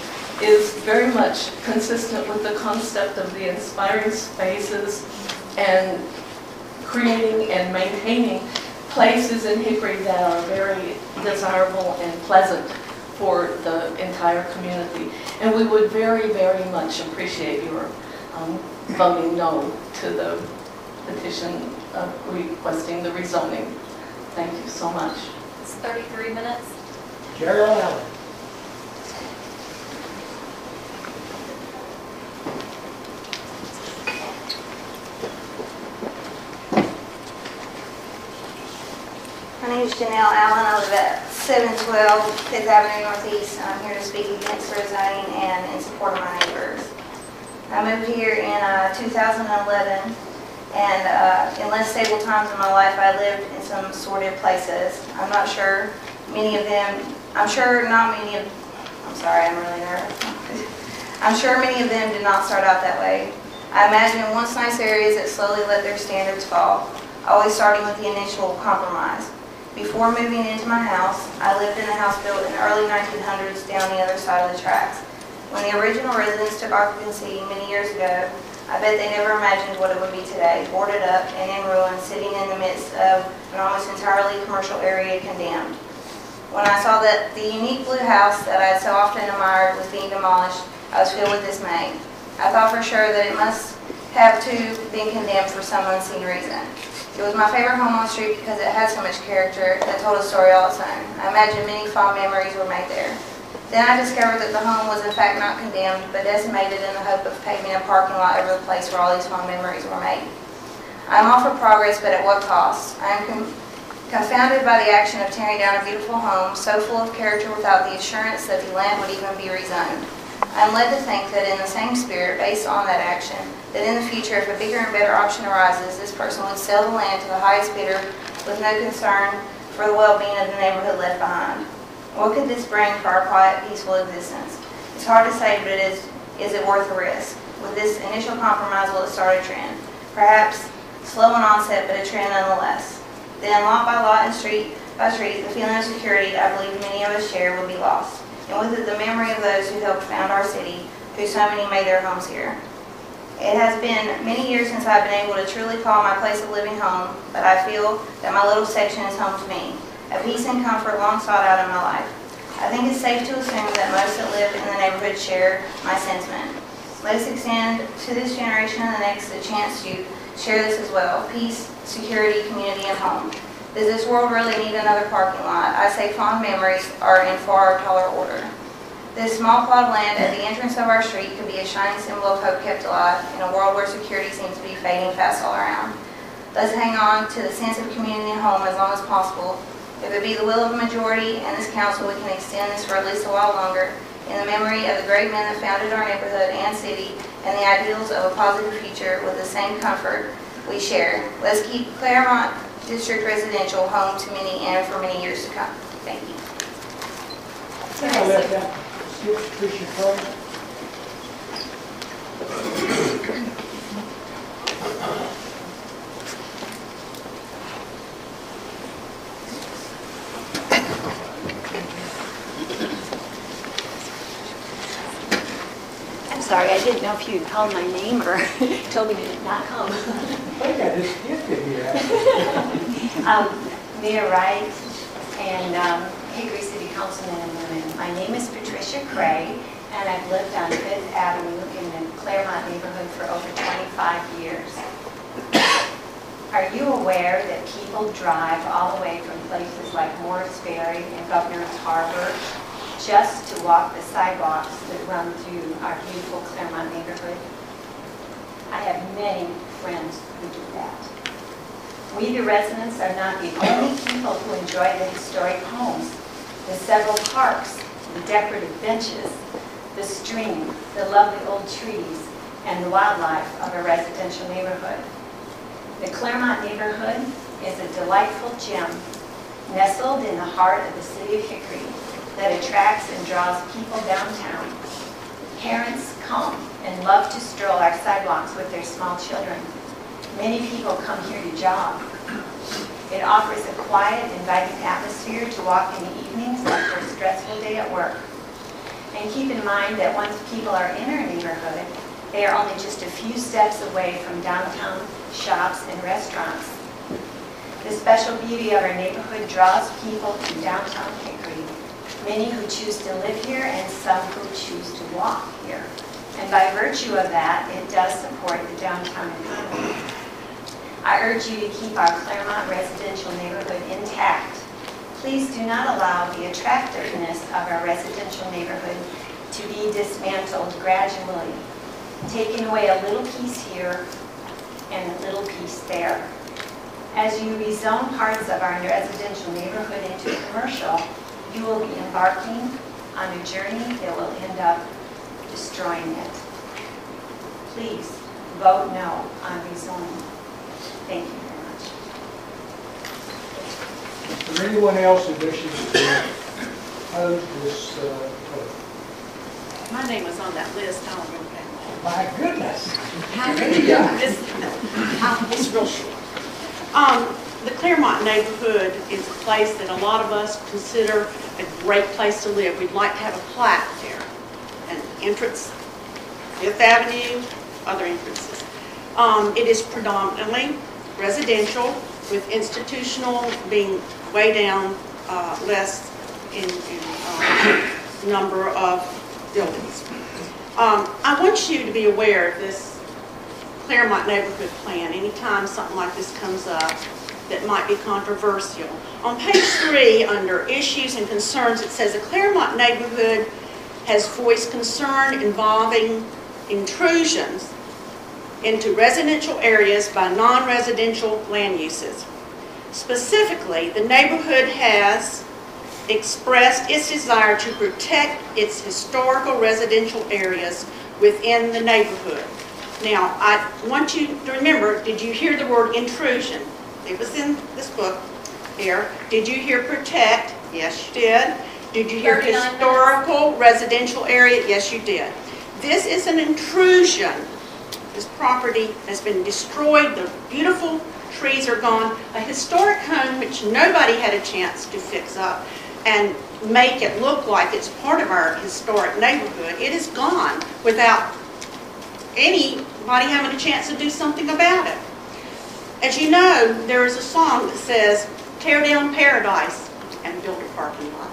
is very much consistent with the concept of the inspiring spaces and creating and maintaining places in Hickory that are very desirable and pleasant for the entire community. And we would very, very much appreciate your voting no to the petition requesting the rezoning. Thank you so much. It's 33 minutes. Gerald Allen. My name is Janelle Allen. I live at 712 5th Avenue Northeast. I'm here to speak against rezoning and in support of my neighbors. I moved here in 2011, and in less stable times in my life, I lived in some sordid places. I'm not sure many of them, I'm sure not many of, I'm sorry, I'm really nervous. I'm sure many of them did not start out that way. I imagine once nice areas that slowly let their standards fall, always starting with the initial compromise. Before moving into my house, I lived in a house built in the early 1900s down the other side of the tracks. When the original residents took occupancy many years ago, I bet they never imagined what it would be today, boarded up and in ruins, sitting in the midst of an almost entirely commercial area condemned. When I saw that the unique blue house that I had so often admired was being demolished, I was filled with dismay. I thought for sure that it must have too been condemned for some unseen reason. It was my favorite home on the street because it had so much character that told a story all its own. I imagine many fond memories were made there. Then I discovered that the home was in fact not condemned, but decimated in the hope of paving a parking lot over the place where all these fond memories were made. I am all for progress, but at what cost? I am confounded by the action of tearing down a beautiful home so full of character without the assurance that the land would even be rezoned. I am led to think that in the same spirit, based on that action, that in the future, if a bigger and better option arises, this person would sell the land to the highest bidder with no concern for the well-being of the neighborhood left behind. What could this bring for our quiet, peaceful existence? It's hard to say, but is it worth the risk? With this initial compromise, will it start a trend? Perhaps slow in onset, but a trend nonetheless. Then, lot by lot and street by street, the feeling of security I believe many of us share will be lost. And with it, the memory of those who helped found our city, who so many made their homes here. It has been many years since I've been able to truly call my place of living home, but I feel that my little section is home to me, a peace and comfort long sought out in my life. I think it's safe to assume that most that live in the neighborhood share my sentiment. Let us extend to this generation and the next the chance to share this as well: peace, security, community, and home. Does this world really need another parking lot? I say fond memories are in far taller order. This small plot of land at the entrance of our street could be a shining symbol of hope kept alive in a world where security seems to be fading fast all around. Let's hang on to the sense of community and home as long as possible. If it be the will of the majority and this council, we can extend this for at least a while longer in the memory of the great men that founded our neighborhood and city and the ideals of a positive future with the same comfort we share. Let's keep Claremont District Residential home to many and for many years to come. Thank you. I left out Skip Patricia Craig. I'm sorry, I didn't know if you'd called my name or told me to not come. I think I just skipped it here. Mayor Wright and Hickory City Councilman and women, my name is Patricia Cray, and I've lived on 5th Avenue in the Claremont neighborhood for over 25 years. Are you aware that people drive all the way from places like Morris Ferry and Governor's Harbor just to walk the sidewalks that run through our beautiful Claremont neighborhood? I have many friends who do that. We, the residents, are not the only people who enjoy the historic homes, the several parks, the decorative benches, the stream, the lovely old trees, and the wildlife of a residential neighborhood. The Claremont neighborhood is a delightful gem nestled in the heart of the city of Hickory that attracts and draws people downtown. Parents come and love to stroll our sidewalks with their small children. Many people come here to jog. It offers a quiet, inviting atmosphere to walk in the evenings after a stressful day at work. And keep in mind that once people are in our neighborhood, they are only just a few steps away from downtown shops and restaurants. The special beauty of our neighborhood draws people to downtown Hickory, many who choose to live here and some who choose to walk here. And by virtue of that, it does support the downtown economy. I urge you to keep our Claremont residential neighborhood intact. Please do not allow the attractiveness of our residential neighborhood to be dismantled gradually, taking away a little piece here and a little piece there. As you rezone parts of our residential neighborhood into commercial, you will be embarking on a journey that will end up destroying it. Please vote no on rezoning. Thank you very much. Is there anyone else who wishes to oppose this vote? My name is on that list. I don't know. My goodness. How many? It's real short. The Claremont neighborhood is a place that a lot of us consider a great place to live. We'd like to have a plaque there. An entrance, 5th Avenue, other entrances. It is predominantly residential, with institutional being way down, less in number of buildings. I want you to be aware of this Claremont neighborhood plan anytime something like this comes up that might be controversial. On page 3, under issues and concerns, it says the Claremont neighborhood has voiced concern involving intrusions into residential areas by non-residential land uses. Specifically, the neighborhood has expressed its desire to protect its historical residential areas within the neighborhood. Now, I want you to remember, did you hear the word intrusion? It was in this book here. Did you hear protect? Yes, you did. Did you hear historical residential area? Yes, you did. This is an intrusion. This property has been destroyed. The beautiful trees are gone. A historic home which nobody had a chance to fix up and make it look like it's part of our historic neighborhood. It is gone without anybody having a chance to do something about it. As you know, there is a song that says, tear down paradise and build a parking lot.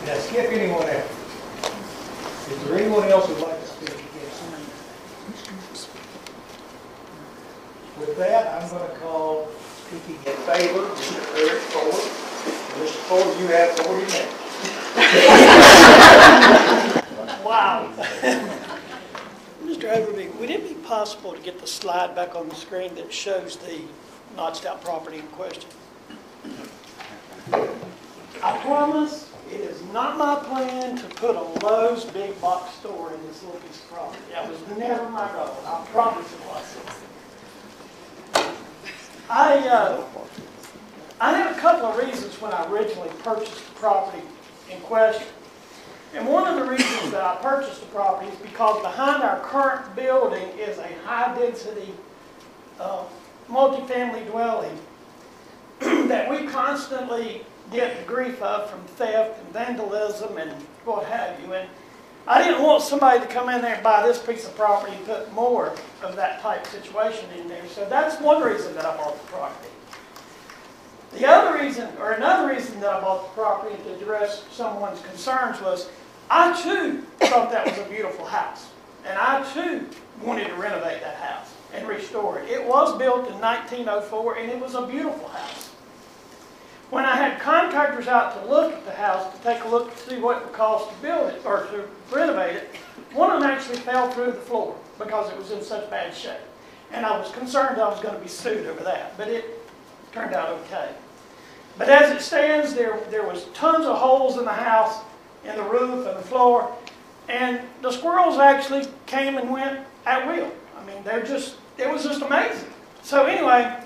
Did I skip anyone else? Is there anyone else who'd like to speak against it? With that, I'm going to call speaking in favor, Mr. Eric Ford. Mr. Ford, you have 40 minutes. Wow. Mr. Overby, would it be possible to get the slide back on the screen that shows the notched out property in question? I promise it is not my plan to put a Lowe's big box store in this little piece of property. That was never my goal. I promise it wasn't. I had a couple of reasons when I originally purchased the property in question. And one of the reasons that I purchased the property is because behind our current building is a high-density multifamily dwelling that we constantly get grief of from theft and vandalism and what have you. And I didn't want somebody to come in there and buy this piece of property and put more of that type situation in there. So that's one reason that I bought the property. The other reason, or another reason that I bought the property to address someone's concerns was I too thought that was a beautiful house. And I too wanted to renovate that house and restore it. It was built in 1904 and it was a beautiful house. When I had contractors out to look at the house, to take a look to see what it would cost to build it or to renovate it, one of them actually fell through the floor because it was in such bad shape. And I was concerned I was going to be sued over that, but it turned out okay. But as it stands, there was tons of holes in the house, in the roof and the floor, and the squirrels actually came and went at will. I mean, it was just amazing. So anyway,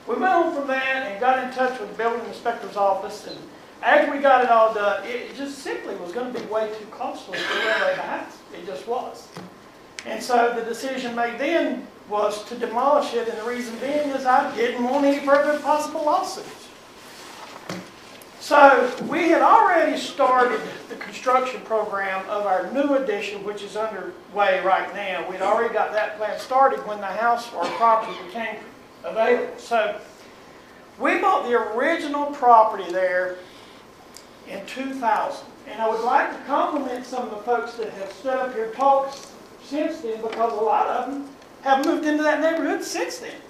we went on from that and got in touch with the building inspector's office, and after we got it all done, it just simply was going to be way too costly to renovate the house. It just was. And so the decision made then was to demolish it, and the reason being is I didn't want any further possible lawsuits. So we had already started the construction program of our new addition, which is underway right now. We'd already got that plan started when the house or property became available. So we bought the original property there in 2000. And I would like to compliment some of the folks that have stood up here and talked since then, because a lot of them have moved into that neighborhood since then.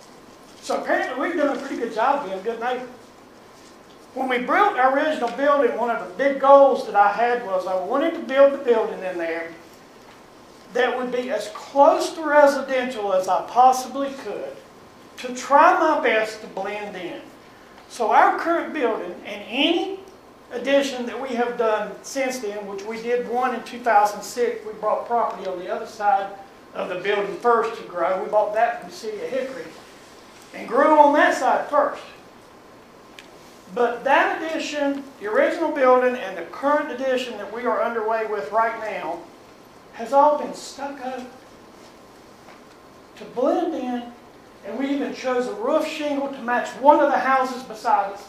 So apparently we've done a pretty good job being a good neighbor. When we built our original building, one of the big goals that I had was I wanted to build the building in there that would be as close to residential as I possibly could, to try my best to blend in. So our current building and any addition that we have done since then, which we did one in 2006, we bought property on the other side of the building first to grow. We bought that from the city of Hickory and grew on that side first. But that addition, the original building, and the current addition that we are underway with right now has all been stuck up to blend in, and we even chose a roof shingle to match one of the houses beside us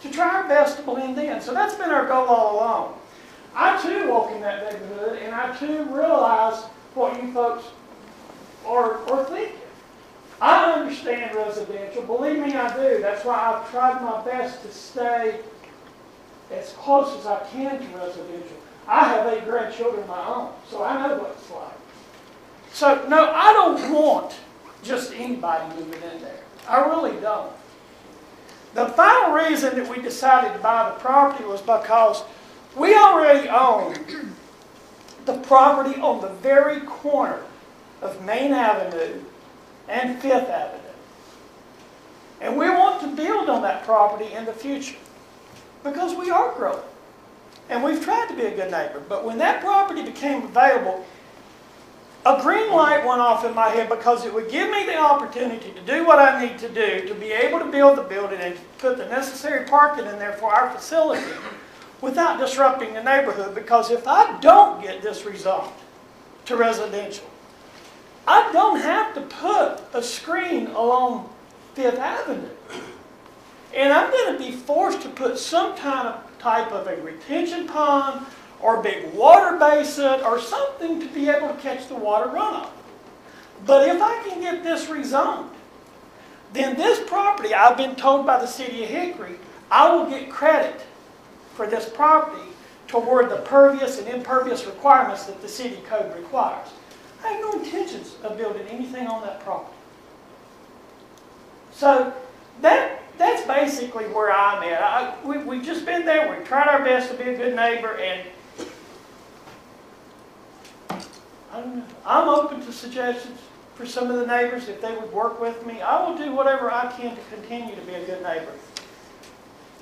to try our best to blend in. So that's been our goal all along. I too walk in that neighborhood, and I too realize what you folks are thinking. I understand residential. Believe me, I do. That's why I've tried my best to stay as close as I can to residential. I have 8 grandchildren of my own, so I know what it's like. So, no, I don't want just anybody moving in there. I really don't. The final reason that we decided to buy the property was because we already own the property on the very corner of Main Avenue and 5th Avenue. And we want to build on that property in the future because we are growing. And we've tried to be a good neighbor. But when that property became available, a green light went off in my head because it would give me the opportunity to do what I need to do to be able to build the building and put the necessary parking in there for our facility without disrupting the neighborhood. Because if I don't get this rezoned to residential, I don't have to put a screen along Fifth Avenue. And I'm going to be forced to put some type of a retention pond or a big water basin or something to be able to catch the water runoff. But if I can get this rezoned, then this property, I've been told by the city of Hickory, I will get credit for this property toward the pervious and impervious requirements that the city code requires. I have no intentions of building anything on that property. So that's basically where I'm at. We've just been there. We've tried our best to be a good neighbor, and I'm open to suggestions for some of the neighbors if they would work with me. I will do whatever I can to continue to be a good neighbor.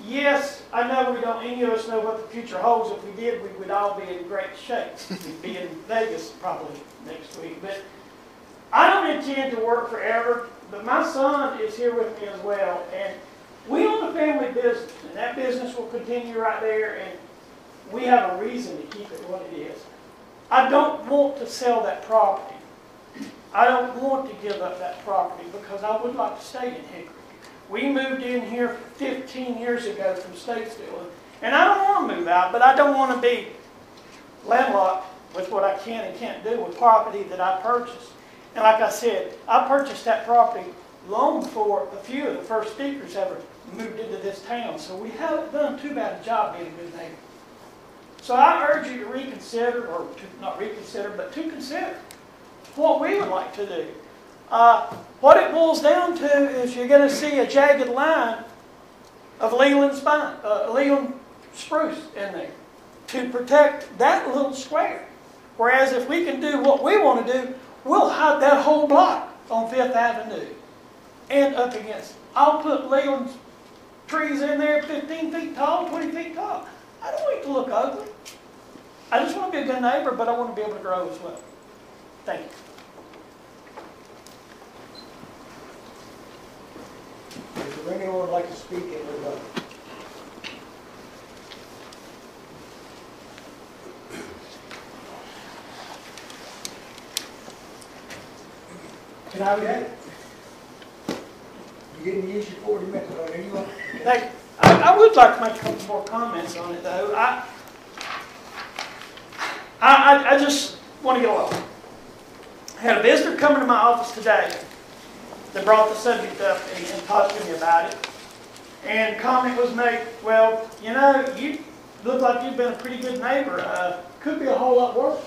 Yes, I know we don't, any of us know what the future holds. If we did, we would all be in great shape. We'd be in Vegas probably next week. But I don't intend to work forever, but my son is here with me as well. And we own a family business, and that business will continue right there, and we have a reason to keep it what it is. I don't want to sell that property. I don't want to give up that property because I would like to stay in Hickory. We moved in here 15 years ago from Statesville, and I don't want to move out, but I don't want to be landlocked with what I can and can't do with property that I purchased. And like I said, I purchased that property long before a few of the first speakers ever moved into this town, so we haven't done too bad a job being a good neighbor. So I urge you to reconsider, or to not reconsider, but to consider what we would like to do. What it boils down to is you're going to see a jagged line of Leland spruce in there to protect that little square. Whereas if we can do what we want to do, we'll hide that whole block on Fifth Avenue and up against it. I'll put Leland trees in there 15 feet tall, 20 feet tall. I don't want it to look ugly. I just want to be a good neighbor, but I want to be able to grow as well. Thank you. Is there anyone who'd like to speak in rebuttal? Can I react? You didn't use your 40 minutes on anyone? Thank you. I would like to make a couple more comments on it, though. I just want to get along. I had a visitor coming to my office today that brought the subject up and talked to me about it. And comment was made, well, you know, you look like you've been a pretty good neighbor. Could be a whole lot worse.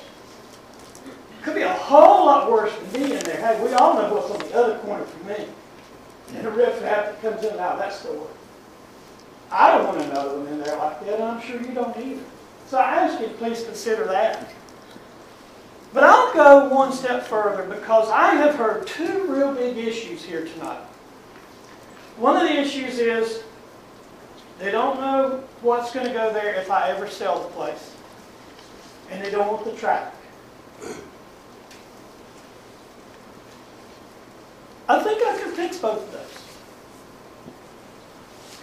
Could be a whole lot worse than me in there. Hey, we all know what's on the other corner from me. And the riffraff that comes in and out of that store. I don't want another one in there like that, and I'm sure you don't either. So I ask you to please consider that. But I'll go one step further because I have heard two real big issues here tonight. One of the issues is they don't know what's going to go there if I ever sell the place. And they don't want the traffic. I think I can fix both of those.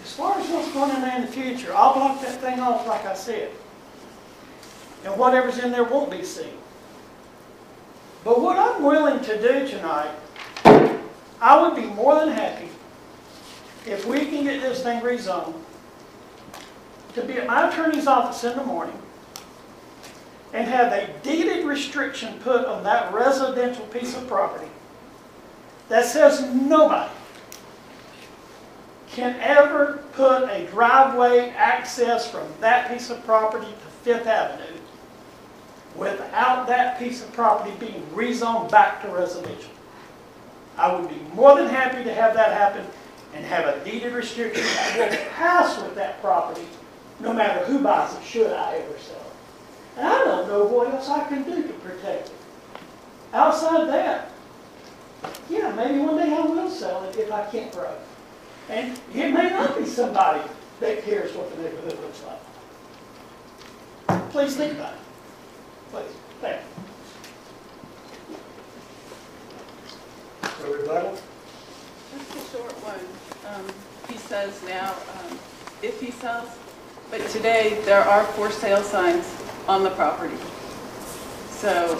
As far as what's going in there in the future, I'll block that thing off like I said. And whatever's in there won't be seen. But what I'm willing to do tonight, I would be more than happy if we can get this thing rezoned to be at my attorney's office in the morning and have a deeded restriction put on that residential piece of property that says nobody can ever put a driveway access from that piece of property to Fifth Avenue without that piece of property being rezoned back to residential. I would be more than happy to have that happen and have a deeded restriction that will pass with that property no matter who buys it, should I ever sell it. And I don't know what else I can do to protect it. Outside that, yeah, maybe one day I will sell it if I can't grow. And it may not be somebody that cares what the neighborhood looks like. Please think about it. Please, thank you. A rebuttal? Just a short one. He says now, if he sells, but today there are for sale signs on the property. So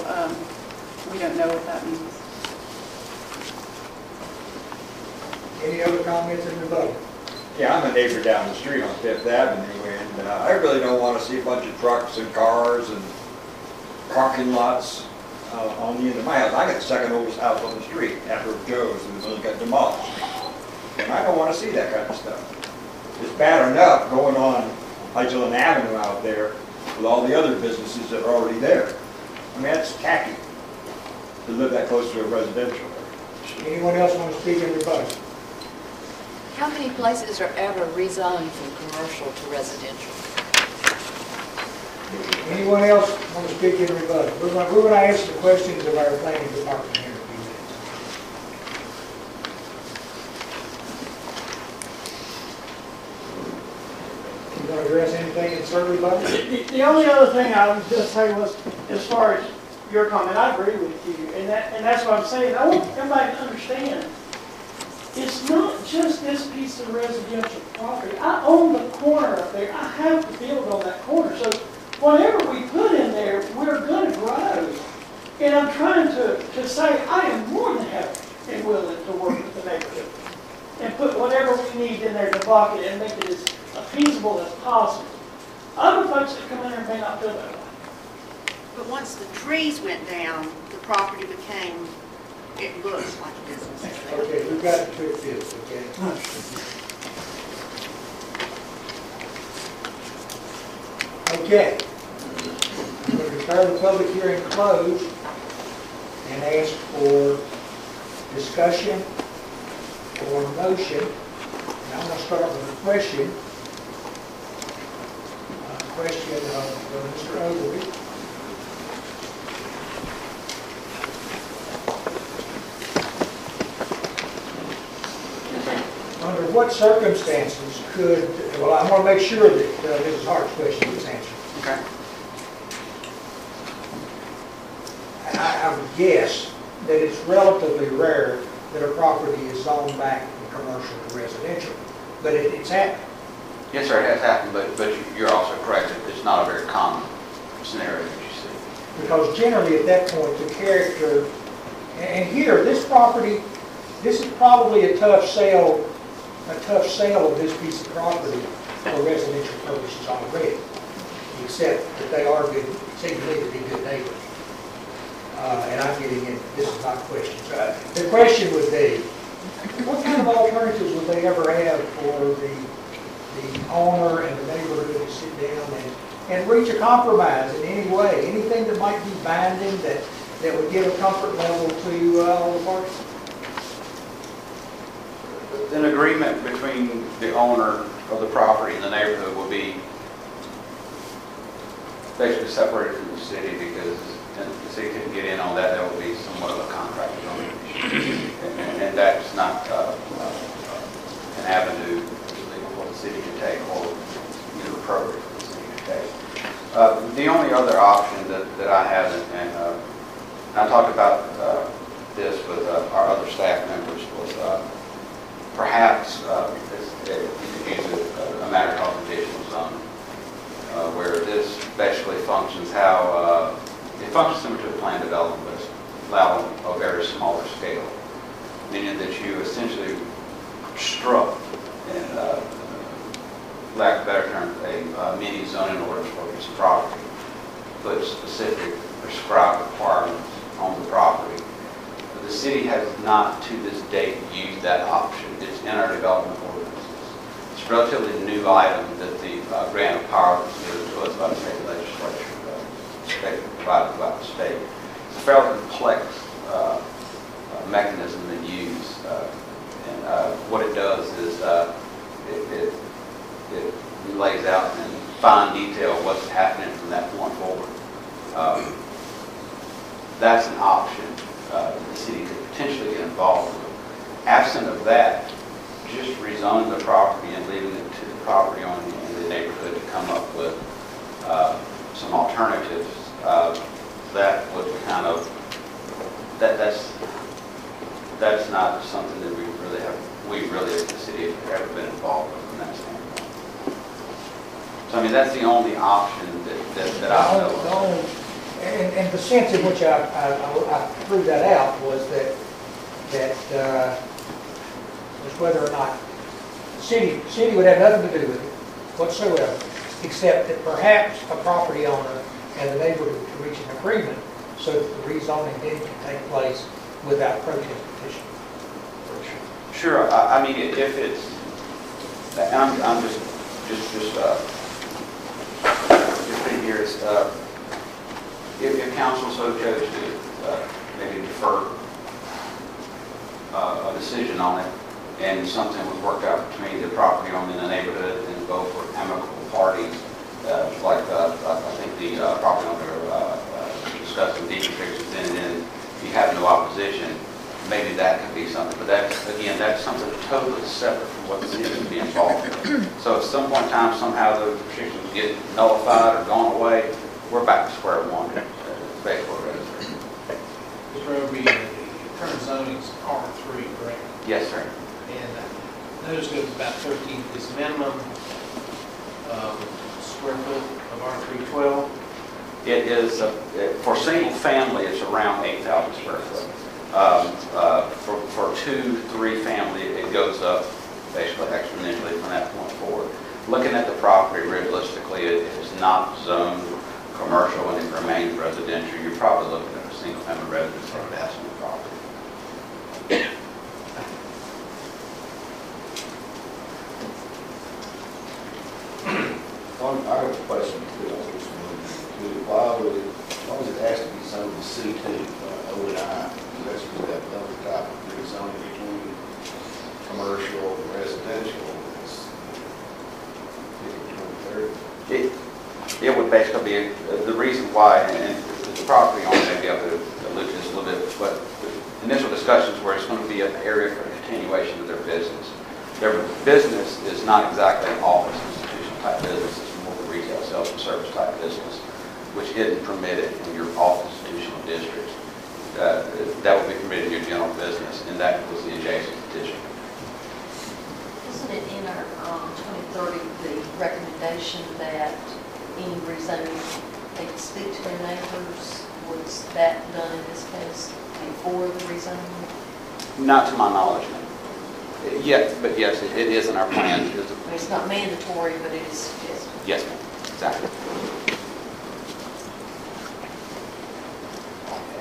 we don't know what that means. Any other comments in rebuttal? Yeah, I'm a neighbor down the street on Fifth Avenue, and I really don't want to see a bunch of trucks and cars and parking lots on the end of my house. I got the second oldest house on the street after Joe's, and it got demolished. And I don't want to see that kind of stuff. It's bad enough going on Ave Avenue out there with all the other businesses that are already there. I mean, that's tacky to live that close to a residential. Anyone else want to speak in rebuttal? How many places are ever rezoned from commercial to residential? Anyone else want to speak in rebuttal? We're going to ask the questions of our planning department here in a few minutes. You want to address anything in certain rebuttal? The only other thing I would just say was, as far as your comment, I agree with you, and that's what I'm saying. I want everybody to understand, it's not just this piece of residential property. I own the corner up there. I have to build on that corner. So whatever we put in there, we're going to grow. And I'm trying to say I am more than happy and willing to work with the neighborhood and put whatever we need in there to block it and make it as feasible as possible. Other folks that come in there may not feel that way. But once the trees went down, the property became, it looks like a business. Okay, we've got to fix this, okay? Okay. I'm going to declare the public hearing closed and ask for discussion or motion. And I'm going to start with a question. Question of Mr. Ogilvy. Under what circumstances could, well, I want to make sure that Mrs. Hart's question is answered. Okay. I would guess that it's relatively rare that a property is zoned back from commercial to residential, but it's happened. Yes, sir, it has happened, but you're also correct. It's not a very common scenario that you see. Because generally at that point, the character, and here, this property, this is probably a tough sale of this piece of property for residential purposes already, except that they are good, seem to me to be good neighbors. And I'm getting in, this is my question. So the question would be, what kind of alternatives would they ever have for the owner and the neighborhood to sit down and reach a compromise in any way? Anything that might be binding that would give a comfort level to all the parties? An agreement between the owner of the property and the neighborhood will be basically separated from the city, because the city couldn't get in on that. That would be somewhat of a contract issue. And that's not an avenue for the city to take, or appropriate for the city to take. The only other option that I have, and I talked about this with our other staff members, was perhaps you could use a matter called conditional zoning, where this basically functions how it functions similar to a planned development, but it's allowed on a very smaller scale, meaning that you essentially construct, in lack of a better term, a mini zoning ordinance for this property, put specific prescribed requirements on the property. But the city has not, to this date, used that option. It's in our development ordinances. It's a relatively new item that the grant of power was given to us by the state legislature, provided by the state. It's a fairly complex mechanism to use, and what it does is it lays out in fine detail what's happening from that point forward. That's an option the city could potentially get involved with. Absent of that, just rezoning the property and leaving it to the property owner in the neighborhood to come up with some alternatives, that would kind of, that's not something that we really as the city have ever been involved with from that standpoint. So I mean, that's the only option that I know of. And the sense in which I threw that out was that was whether or not the city would have nothing to do with it whatsoever, except that perhaps a property owner and the neighborhood to reach an agreement so that the rezoning then can take place without protest petition. Sure. I mean, if it's, I'm just putting here is, if council so chose to maybe defer a decision on it, and something was worked out between the property owner and the neighborhood, and both were amicable parties, like I think the property owner discussed the deed restrictions, and then you have no opposition, maybe that could be something. But that's something totally separate from what the city would be involved in. So at some point in time, somehow those restrictions get nullified or gone away, we're back to square one. Basically what it is. Mr. Roby, the current zoning is R3, correct? Yes, sir. And notice goes about 13 is minimum square foot of R312. It is, for single family, it's around 8,000 square foot. For 2-3 family, it goes up basically exponentially from that point forward. Looking at the property realistically, if it's not zoned commercial and it remains residential, you're probably looking at a single family residence or a on the property. I have a question too. Why does it have to be zoned to C2 O and I? That's really that other type of rezoning between commercial and residential. It would basically be the reason why, and the property owner may be able to allude to this a little bit, but the initial discussions where it's going to be an area for continuation of their business. Their business is not exactly an office institutional type business, it's more of a retail sales and service type business, which isn't permitted in your office institutional districts. That would be permitted in your general business, and that was the adjacent petition. Isn't it in our 2030, the recommendation that any rezoning, they could speak to their neighbors? Was that done in this case before the rezoning? Not to my knowledge, no. Yes, but yes, it is in our plan. It's not mandatory, but it is. Yes, ma'am. Exactly.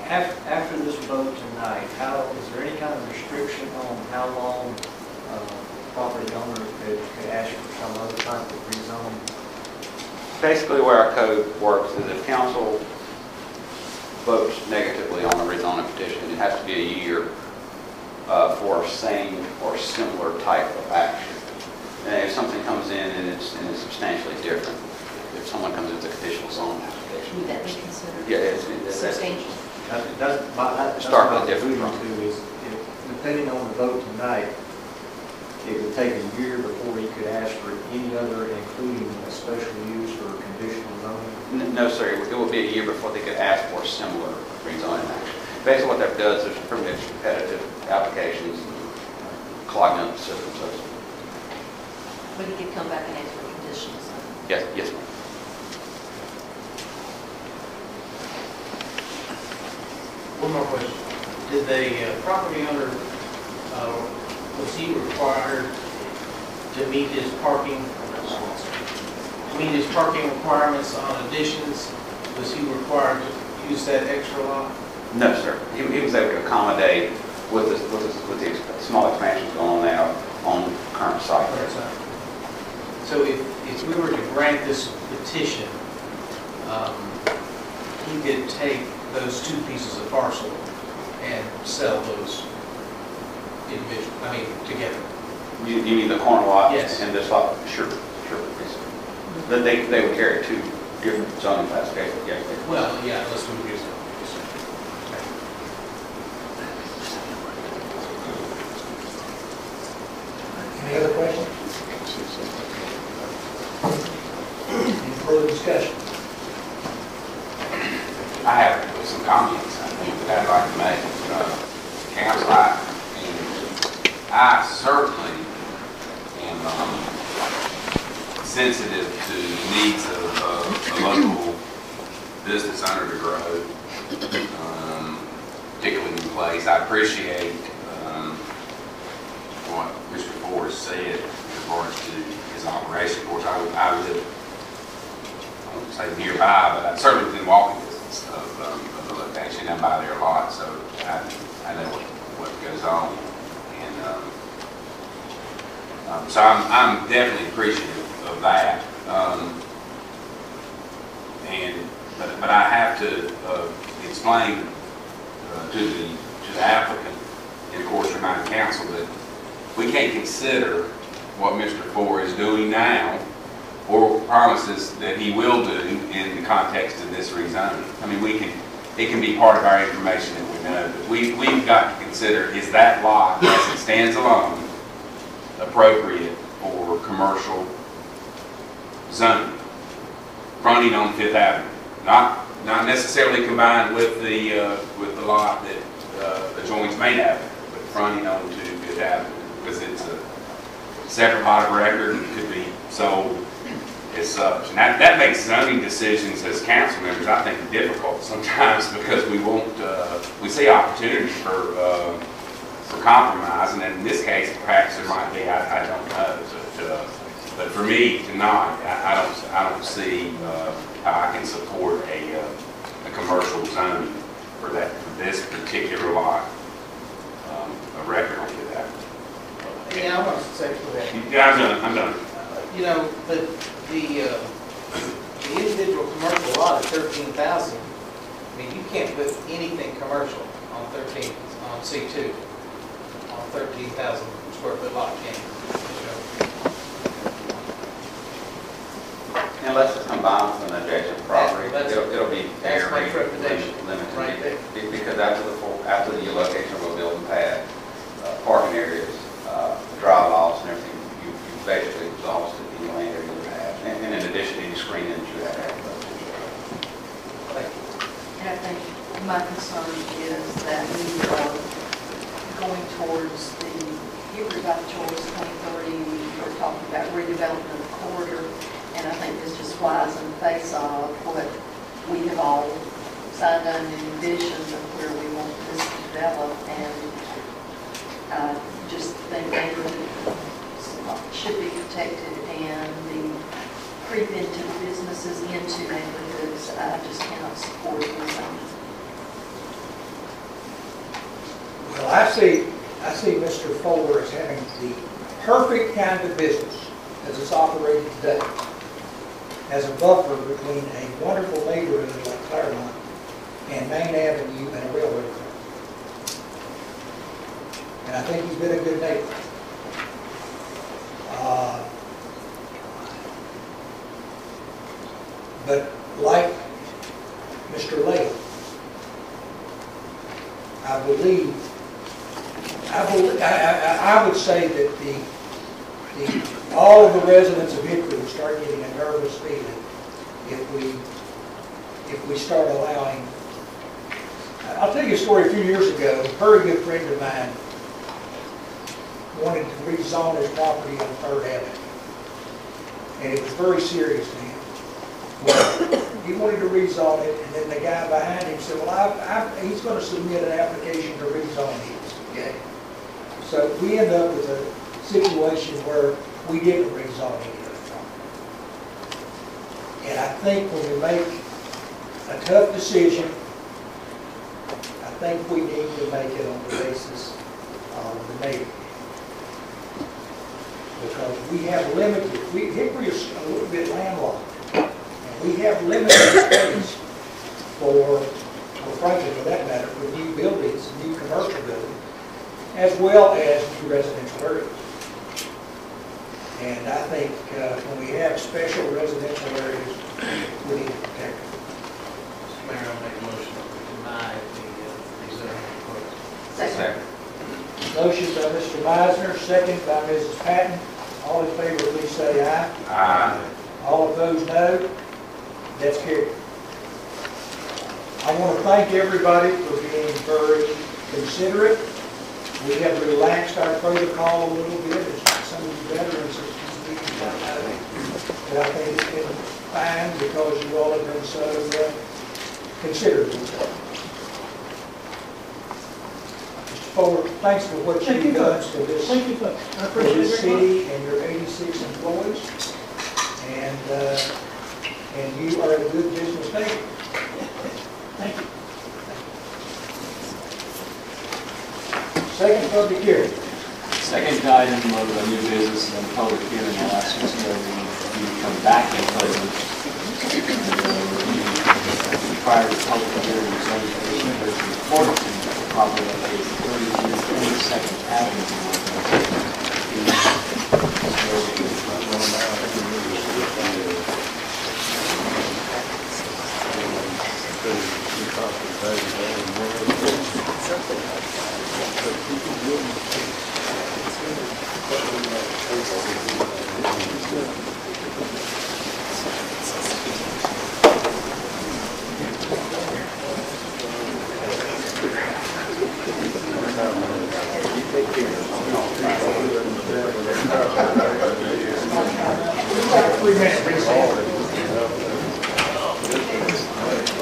After this vote tonight, is there any kind of restriction on how long property owner could ask for some other type of rezoning? Basically, where our code works is if council votes negatively on a rezoning petition, it has to be a year for same or similar type of action. And if something comes in and it's substantially different, if someone comes in with a conditional zoning application. Would that be considered substantial? Starkly different from depending on the vote tonight, it would take a year before you could ask for any other, including a special use or conditional zoning? No, sir. It would be a year before they could ask for similar rezoning action. Basically, what that does is permits repetitive applications, clogging up the system, so to speak. But you could come back and ask for conditional zoning? Yes, ma'am. One more question. Did the property owner, was he required to meet his parking requirements on additions? Was he required to use that extra lot? No, sir. He was able to accommodate with the small expansions going on now on current site. So if we were to grant this petition, he could take those two pieces of parcel and sell those together. You mean the corner lot? Yes. And this lot? Sure. But they would carry two different zoning classifications. Yes. Well, yeah, let's move this. Council, I certainly am sensitive to the needs of a local business owner to grow, particularly in place. I appreciate what Mr. Forrest said in regards to his operation. Of course, I live, I won't say nearby, but I'm certainly within walking distance of the location. I'm by there a lot, so I know what goes on. And so I'm definitely appreciative of that. But I have to explain to the applicant, and of course remind council that we can't consider what Mr. Ford is doing now or promises that he will do in the context of this rezoning. I mean, it can be part of our information that we know, but we've got to consider, is that lot, as it stands alone, appropriate for commercial zoning, fronting on Fifth Avenue, not necessarily combined with the lot that adjoins Main Avenue, but fronting on to Fifth Avenue, because it's a separate lot of record and could be sold as such. And that makes zoning decisions as council members, I think, difficult sometimes, because we see opportunities for compromise, and in this case, perhaps there might be. I don't know. But for me tonight, I don't see how I can support a commercial zoning for this particular lot of record on Fifth Avenue. Yeah, I want to say for that. Yeah, I'm done. You know, the individual commercial lot is 13,000. I mean, you can't put anything commercial on C2 on 13,000 square foot lot, can you? Unless it's combined with an adjacent property, it'll be that's my very interpretation. limited. Right there. Because after the location of a building pad, parking areas, drive offs and everything, you basically exhausted the land area you have. And in addition to any screening that you have. And I think my concern is that we are going towards the Hickory towards 2030. We are talking about redevelopment of the corridor. And I think this just flies in the face of what we have all signed on and envisioned of where we want this to develop. And I just think neighborhoods should be protected, and the creep into the businesses into neighborhoods, I just cannot support this. Well, I see Mr. Fuller as having the perfect kind of business as it's operated today, as a buffer between a wonderful neighborhood like Claremont and Main Avenue and a railroad track. And I think he's been a good neighbor. But like Mr. Lake, I would say that all of the residents of Hickory would start getting a nervous feeling if we start allowing. I'll tell you a story. A few years ago, a very good friend of mine wanted to rezone his property on 3rd Avenue, and it was very serious to him. Well, he wanted to rezone it, and then the guy behind him said, well, he's going to submit an application to rezone his. Okay? So we end up with a situation where we didn't rezone any of the property. And I think when we make a tough decision, I think we need to make it on the basis of the neighborhood. Because we have limited, Hickory is a little bit landlocked. We have limited space for frankly, for that matter, for new buildings, new commercial buildings, as well as new residential areas. And I think when we have special residential areas, we need to protect them. Mr. Mayor, I'll make a motion to deny the rezoning request. Second. Motion by Mr. Meisner, second by Mrs. Patton. All in favor, please say aye. Aye. All opposed, no. That's carried. I want to thank everybody for being very consider it. We have relaxed our protocol a little bit, as some of the veterans have, and I think it's been fine because you all have been so considerate. Mr. Ford, thanks for what you've done for this, Thank you, sir. I for appreciate this it very much. city and your 86 employees, and you are a good business leader. Thank you. Second public hearing. Second item of the new business and public hearing, I'll ask Mr. Mayor to come back and close prior to public hearing, zoning petition, which is important to the property located 32 22nd Avenue.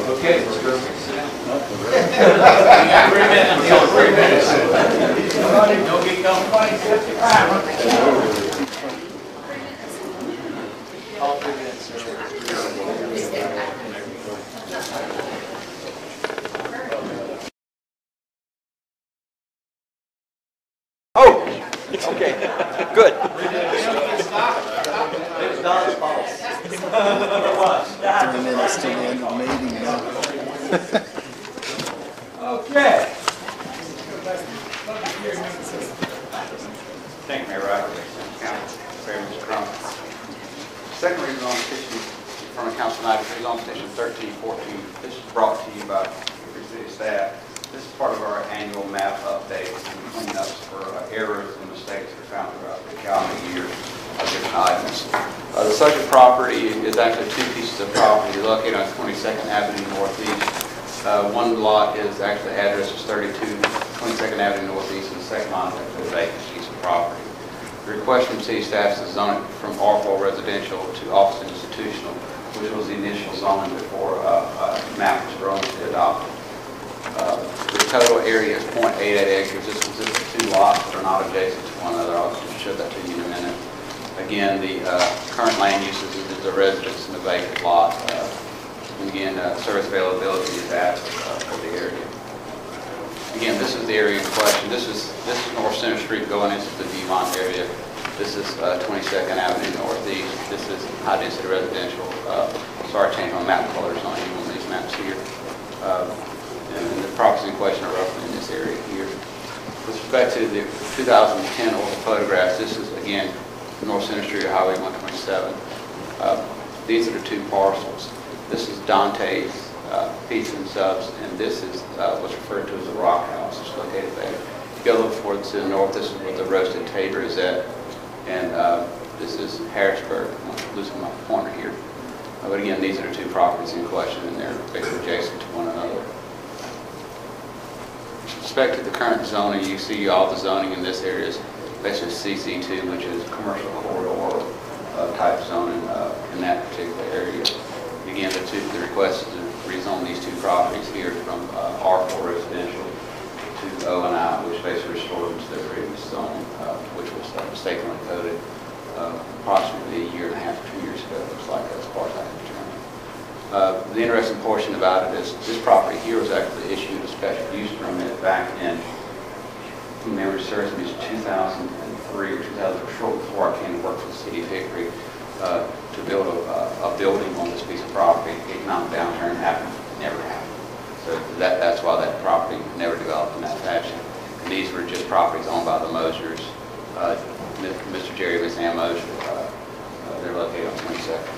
Okay, let's go. Don't get comfortable. All 3 minutes, sir. Oh, okay, good. It was Don's fault. 3 minutes to the end of the meeting now. Okay. Thank you, Mayor Ryder, Council, Mayor Mr. Crum. Second reading on petition from the council tonight is on petition 1314. This is brought to you by Hickory City staff. This is part of our annual map updates and cleanups for errors and mistakes that are found throughout the calendar year of different items. The subject property is actually 2 pieces of property located on 22nd Avenue Northeast. One lot is actually, the address is 32 22nd Avenue Northeast, and the second lot is actually a vacant piece of property. The request from city staff is to zone it from R4 residential to office institutional, which was the initial zoning before map was drawn to adopt. The total area is 0.88 acres. This consists of 2 lots that are not adjacent to one another. I'll show that to you in a minute. Again, the current land uses is a residence in the vacant lot. And again, service availability is asked for the area. Again, this is the area in question. This is North Center Street going into the Beaumont area. This is 22nd Avenue Northeast. This is high density residential. Sorry, I changed my map colors on any one of these maps here. And the properties in question are roughly in this area here. With respect to the 2010 oil photographs, this is again North Center Street or Highway 127. These are the 2 parcels. This is Dante's Pizza and Subs, and this is what's referred to as the Rock House. It's located there. If you go look forward to the north, this is where the Roasted Tater is at, and this is Harrisburg. I'm losing my pointer here. But again, these are the 2 properties in question, and they're basically adjacent to one another. With respect to the current zoning, you see all the zoning in this area is basically CC2, which is commercial corridor type zoning in that particular area. Again, the request is to rezone these 2 properties here from R4 residential to O and I, which basically restored them to their previous zoning, which was mistakenly coded approximately a year and a half, 2 years ago. It looks like, as far as I can determine. The interesting portion about it is this property here was actually issued a special use permit back in, if memory serves me, it's 2003 or 2000, short before I came to work for the city of Hickory, to build a building on this piece of property. Economic downturn happened, never happened. So that's why that property never developed in that fashion. And these were just properties owned by the Mosers, Mr. Jerry and Miss Ann Moser. They're located on 22nd.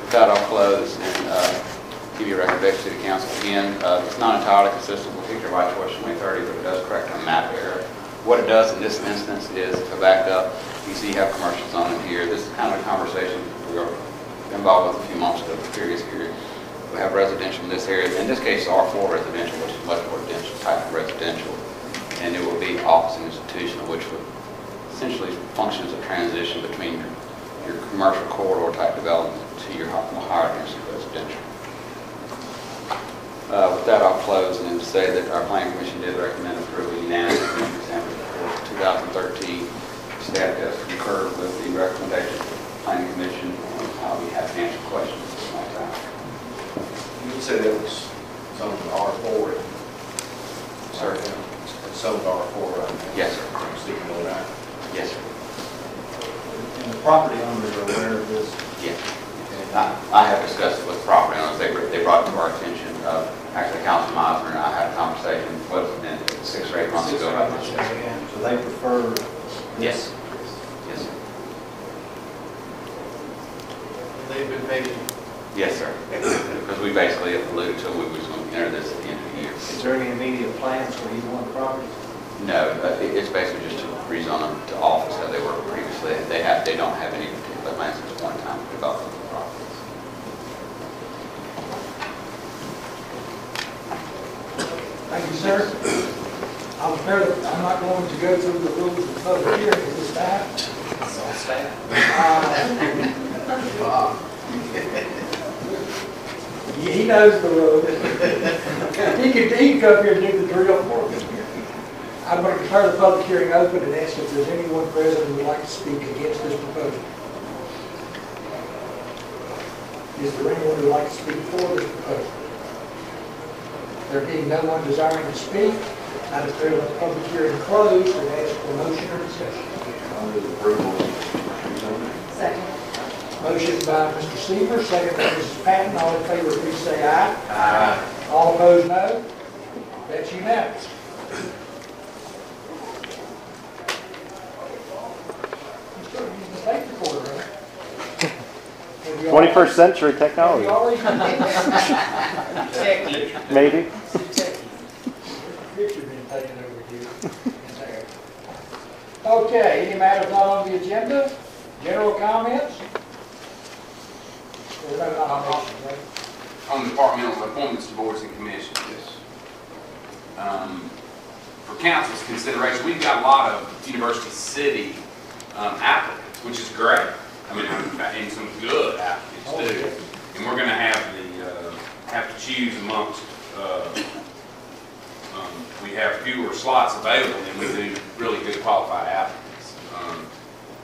With that, I'll close and give you a recommendation to the council. Again, it's not entirely consistent with Hickory Right Choice 2030, but it does correct a map error. What it does in this instance is, if I back up, you see you have commercial zoning here. This is kind of a conversation we were involved with a few months ago, the previous period. we have residential in this area. In this case, R4 residential, which is much more dense type of residential. And it will be office and institutional, which would essentially function as a transition between your commercial corridor type development to your more higher density residential. With that, I'll close and say that our planning commission did recommend approval unanimously in December 2013. Staff does concur with the recommendation of the planning commission. I'll be happy to answer questions at my time. You said it was zoned R4. Sir? It's zoned R4 right now. Yes, sir. Speaking of that. Yes, sir. And the property owners are aware of this? Yes. I have discussed it with property owners. They brought it to our attention. Actually, Councilman Meisner and I had a conversation, what, 6 or 8 months ago about this. So they prefer Yes. Yes, sir. They've been paid. Yes, sir. Because we basically alluded to we was going to enter this at the end of the year. Is there any immediate plans for either one of the properties? No, it's basically just to rezone them to office how they were previously. They don't have any particular plans at this point in time to develop the properties. Thank you, sir. I'm not going to go through the rules of public hearing at this time. It's on staff. He knows the road. He can come here and do the drill for me. I'm going to declare the public hearing open and ask if there's anyone present who would like to speak against this proposal. Is there anyone who would like to speak for this proposal? There being no one desiring to speak, I declare the public hearing closed and ask for a motion or discussion. I'll move approval. Second. Motion by Mr. Seaver, second by Mrs. Patton. All in favor, please say aye. Aye. All opposed, no. That's unanimous. You're using the tape recorder, right? 21st century technology. Maybe. Picture being taken over here. Okay, any matters not on the agenda? General comments? There's no nominations, right? On departmental appointments to boards and commissions. For council's consideration, we've got a lot of University City applicants, which is great. I mean, and some good applicants too. And we're going to have to choose amongst. We have fewer slots available than we do really good qualified applicants.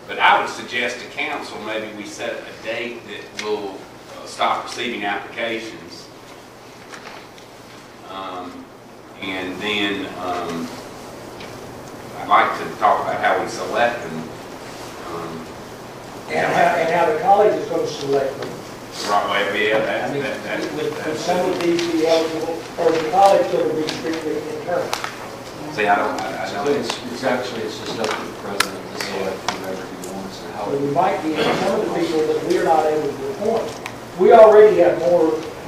But I would suggest to council maybe we set a date that will stop receiving applications. And then I'd like to talk about how we select them. And how the college is going to select them. Right way, yeah, I mean, would some of these be eligible, or the college going to be strictly internal? See, I don't. It's actually, it's just up to the president to select whoever he wants or how. So we might be, some of the people that we're not able to appoint. We already have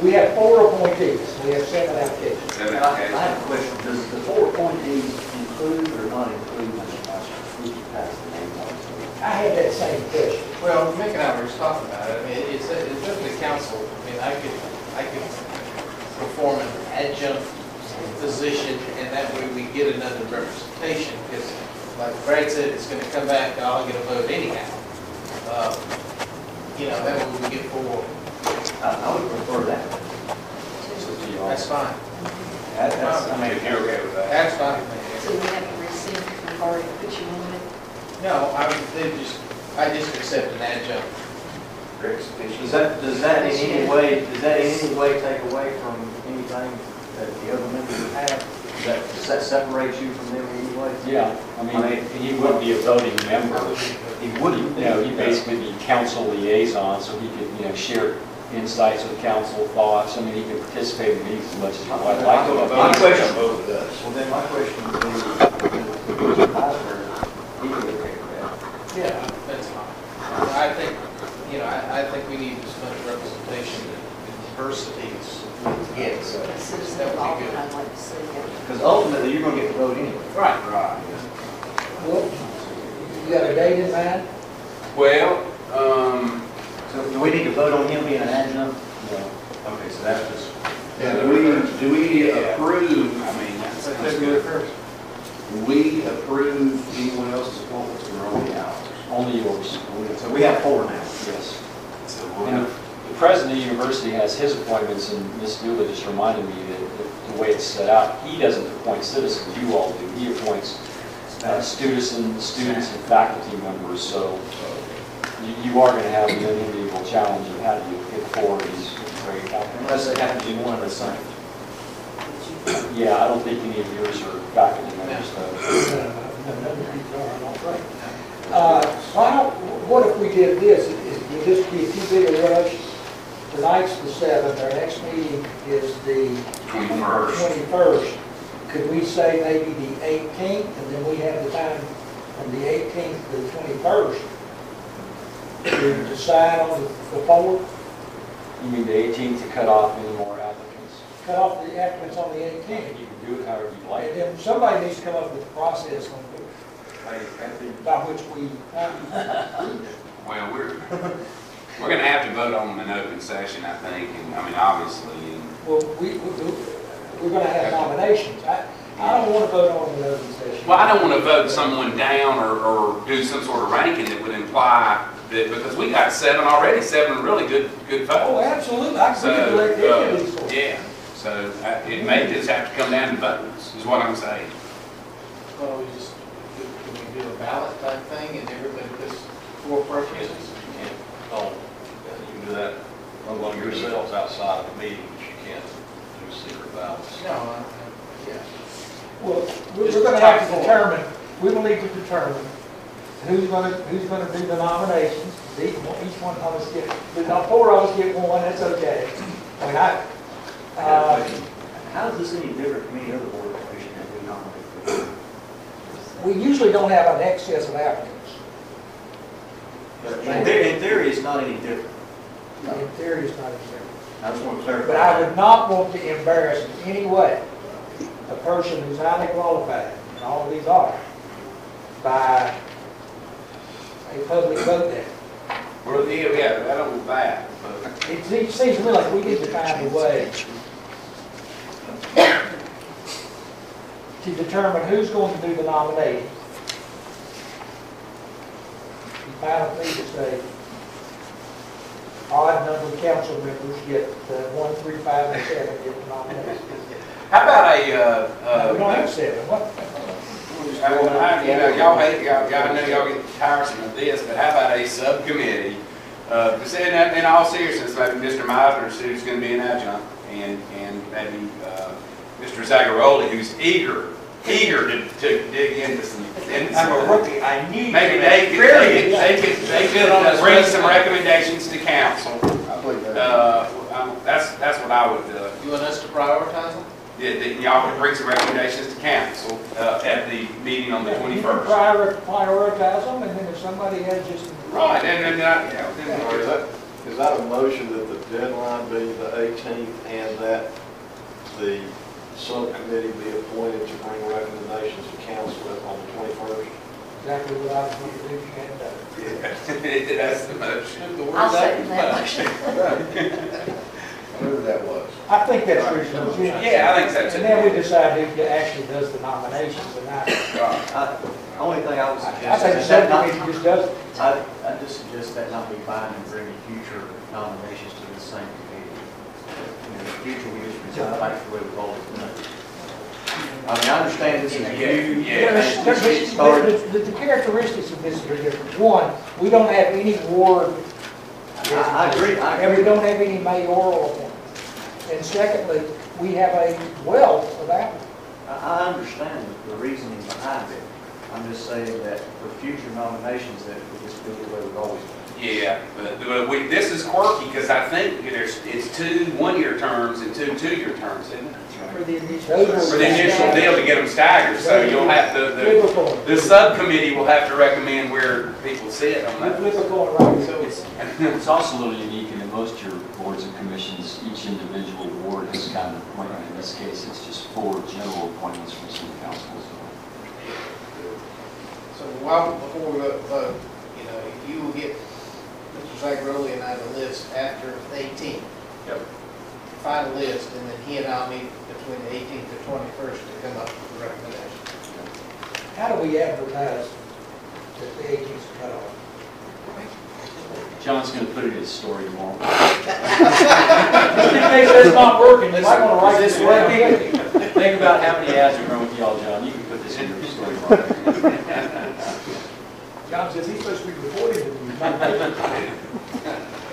we have 4 appointees, we have 7 applications. I have a question. Does the 4 appointees include or not include Mr. Meisner? Who passed the name on? I had that same question. Well, Mick and I were just talking about it. I mean, it's up to the council. I mean, I could perform an adjunct position, and that way we get another representation. Because, like Brad said, it's going to come back, and I'll get a vote anyhow. That way we get 4. I would prefer that. That's fine. I mean, If you're okay with that. That's fine. So we have to rescind if we've already put you on it? No, I just accept an adjunct. Does that in any way take away from anything that the other members would have? Does that separate you from them in any way? Yeah, I mean, he would be a voting member. He wouldn't. He'd basically be council liaison, so he could, share insights with council, thoughts. I mean, he could participate in meetings as much as he would like to. My question, well then my question would be, Mr. Meisner, he would be okay with that. Yeah, that's fine. I think we need as much representation and diversity as we can get, so that would be good. I'd like to see it. Because ultimately, you're going to get the vote anyway. Right. Well, you got a date in mind? Well, So do we need to vote on him being an adjunct? Okay, so that was. Yeah, do we approve, I mean, that's February 1st. do we approve anyone else's appointments or only ours? Only yours. So we have 4 now, yes. So And the president of the university has his appointments, and Ms. Dula just reminded me that the way it's set out, he doesn't appoint citizens, you all do. He appoints students and faculty members, so you are going to have the unenviable challenge of how do you pick 4 of these great faculty. Unless they happen to be one of the same. Yeah, I don't think any of yours are faculty members, though. What if we did this? Would this be too big a rush? Tonight's the 7th, our next meeting is the 21st. Could we say maybe the 18th, and then we have the time from the 18th to the 21st to decide on the 4th? You mean the 18th to cut off any more applicants? Cut off the applicants on the 18th. You can do it however you like. And then somebody needs to come up with a process on by which we. Well, we're going to have to vote on an open session, I think, and I mean, obviously. And Well, we're going to have nominations. I don't want to vote on an open session. well, I don't want to vote someone down or do some sort of ranking that would imply that, because we got 7 already, 7 really good folks. Oh, absolutely. I agree with these folks. Yeah, so it may just have to come down to votes, is what I'm saying. Well, we just, can we do a ballot type thing and everybody puts 4 preferences? You can do that among yourselves outside of the meeting, but you can't do secret ballots. No, yeah. Well, we're going to have to determine, we will need to determine who's going to do the nominations. Each one of us get, 4 of us get 1, that's okay. I mean, How is this any different from any other board of commission that we nominate? we usually don't have an excess of applicants. In theory, it's not any different. In theory, it's not exempt. I just want to clarify. But I would not want to embarrass in any way a person who's highly qualified, and all of these are, by a public vote there. Well, yeah, I don't want that, but. It seems to me like we need to find a way to determine who's going to do the nominating. You find a fee to say, odd number of council members get 1, 3, 5, and 7 get the nomination. How about No, we don't have 7. What? Y'all hate, I know y'all get tiresome of this, but how about a subcommittee? In all seriousness, maybe Mr. Meisner, who's going to be an adjunct, and maybe Mr. Zagaroli, who's eager to dig into some. I'm a rookie. I knew. Maybe they could bring some recommendations to council. That's what I would do. You want us to prioritize them? Y'all could bring some recommendations to council at the meeting on the 21st. You can prioritize them, and then if somebody has just. Right, and Is that a motion that the deadline be the 18th and that the subcommittee be appointed to bring recommendations to council on the 21st? Exactly what I was going to do, and that's the motion. I'll second that motion. Whatever that was. I think that's reasonable. Yeah, I think so too. And then we decide who actually does the nominations, and not. Only thing I would I suggest think the is that not, subcommittee just does it. I just suggest that not be binding for any future nominations to the same committee. In the future, we just resign back to the way we've always done it. I mean, I understand this is huge. The characteristics of this are different. One, we don't have any ward. I agree. And we don't have any mayoral appointments. And secondly, we have a wealth of applicants. I understand the reasoning behind it. I'm just saying that for future nominations, that we just do it the way we've always done. Yeah, but this is quirky because I think it's 2 1-year terms and 2 2-year terms, isn't it? For the initial deal to get them staggered, so you'll have the subcommittee will have to recommend where people sit on that. It's also a little unique, and in most of your boards and commissions, each individual ward has kind of appointment. In this case, it's just 4 general appointments from city council. So before we vote, if you will get Mr. Zagaroli and I the list after the 18th. Yep. final list, and then he and I'll meet between the 18th and 21st to come up with the recommendation. How do we advertise that the 18th cut off? John's going to put it in his story tomorrow. Just in case that's not working, you might want to write this working. Think about how many ads are growing with y'all, John. You can put this in your story tomorrow. John says he's supposed to be reporting to you.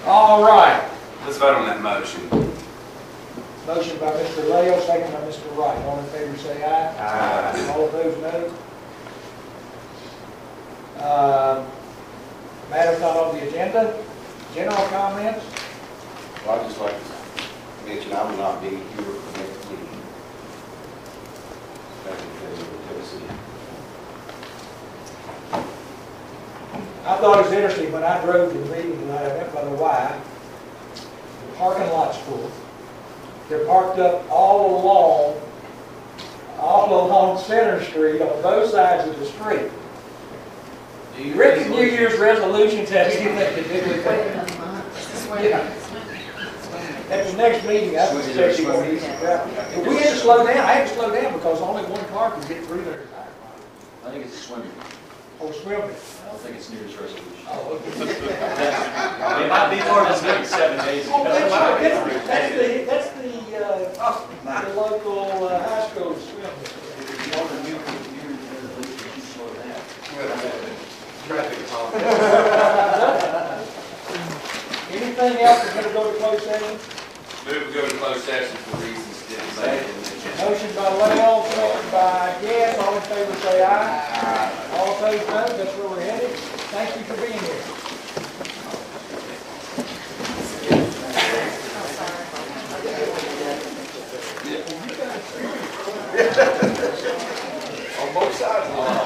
All right. Let's vote on that motion. Motion by Mr. Lael, second by Mr. Wright. All in favor say aye. Aye. All opposed, no. Matters not on the agenda. General comments? Well, I'd just like to mention I will not be here for the next meeting. Back in Tennessee. I thought it was interesting when I drove to the meeting tonight, I went by the Y, the parking lot's full. They're parked up all along Center Street on both sides of the street. Do you reckon New Year's resolutions have anything to do with that? Yeah. At the next meeting, I suspect you're going to need some traffic. If we had to slow down, I had to slow down because only one car can get through there. I think it's swimming. Oh, swimming. I don't think it's New Year's resolution. Oh, okay. It might be part of this meeting 7 days ago. Oh, that's the local high school swim. Anything else we're going to go to closed session? Move to go to closed session for reasons stipulated in the agenda. Motion by Lael, second by Yes. All in favor say aye. All opposed no. That's where we're headed. Thank you for being here. On both sides of the law.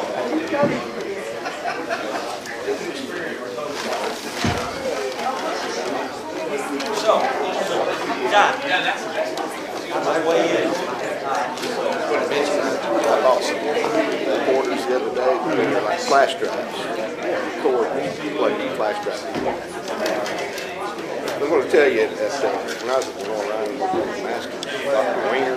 So, John. Yeah, that's On my way in. I bought some quarters the other day, they're like flash drives. Cord, like flash drive. I'm going to tell you that when I was at the Royal Rhine, Damascus, Dr. Winger,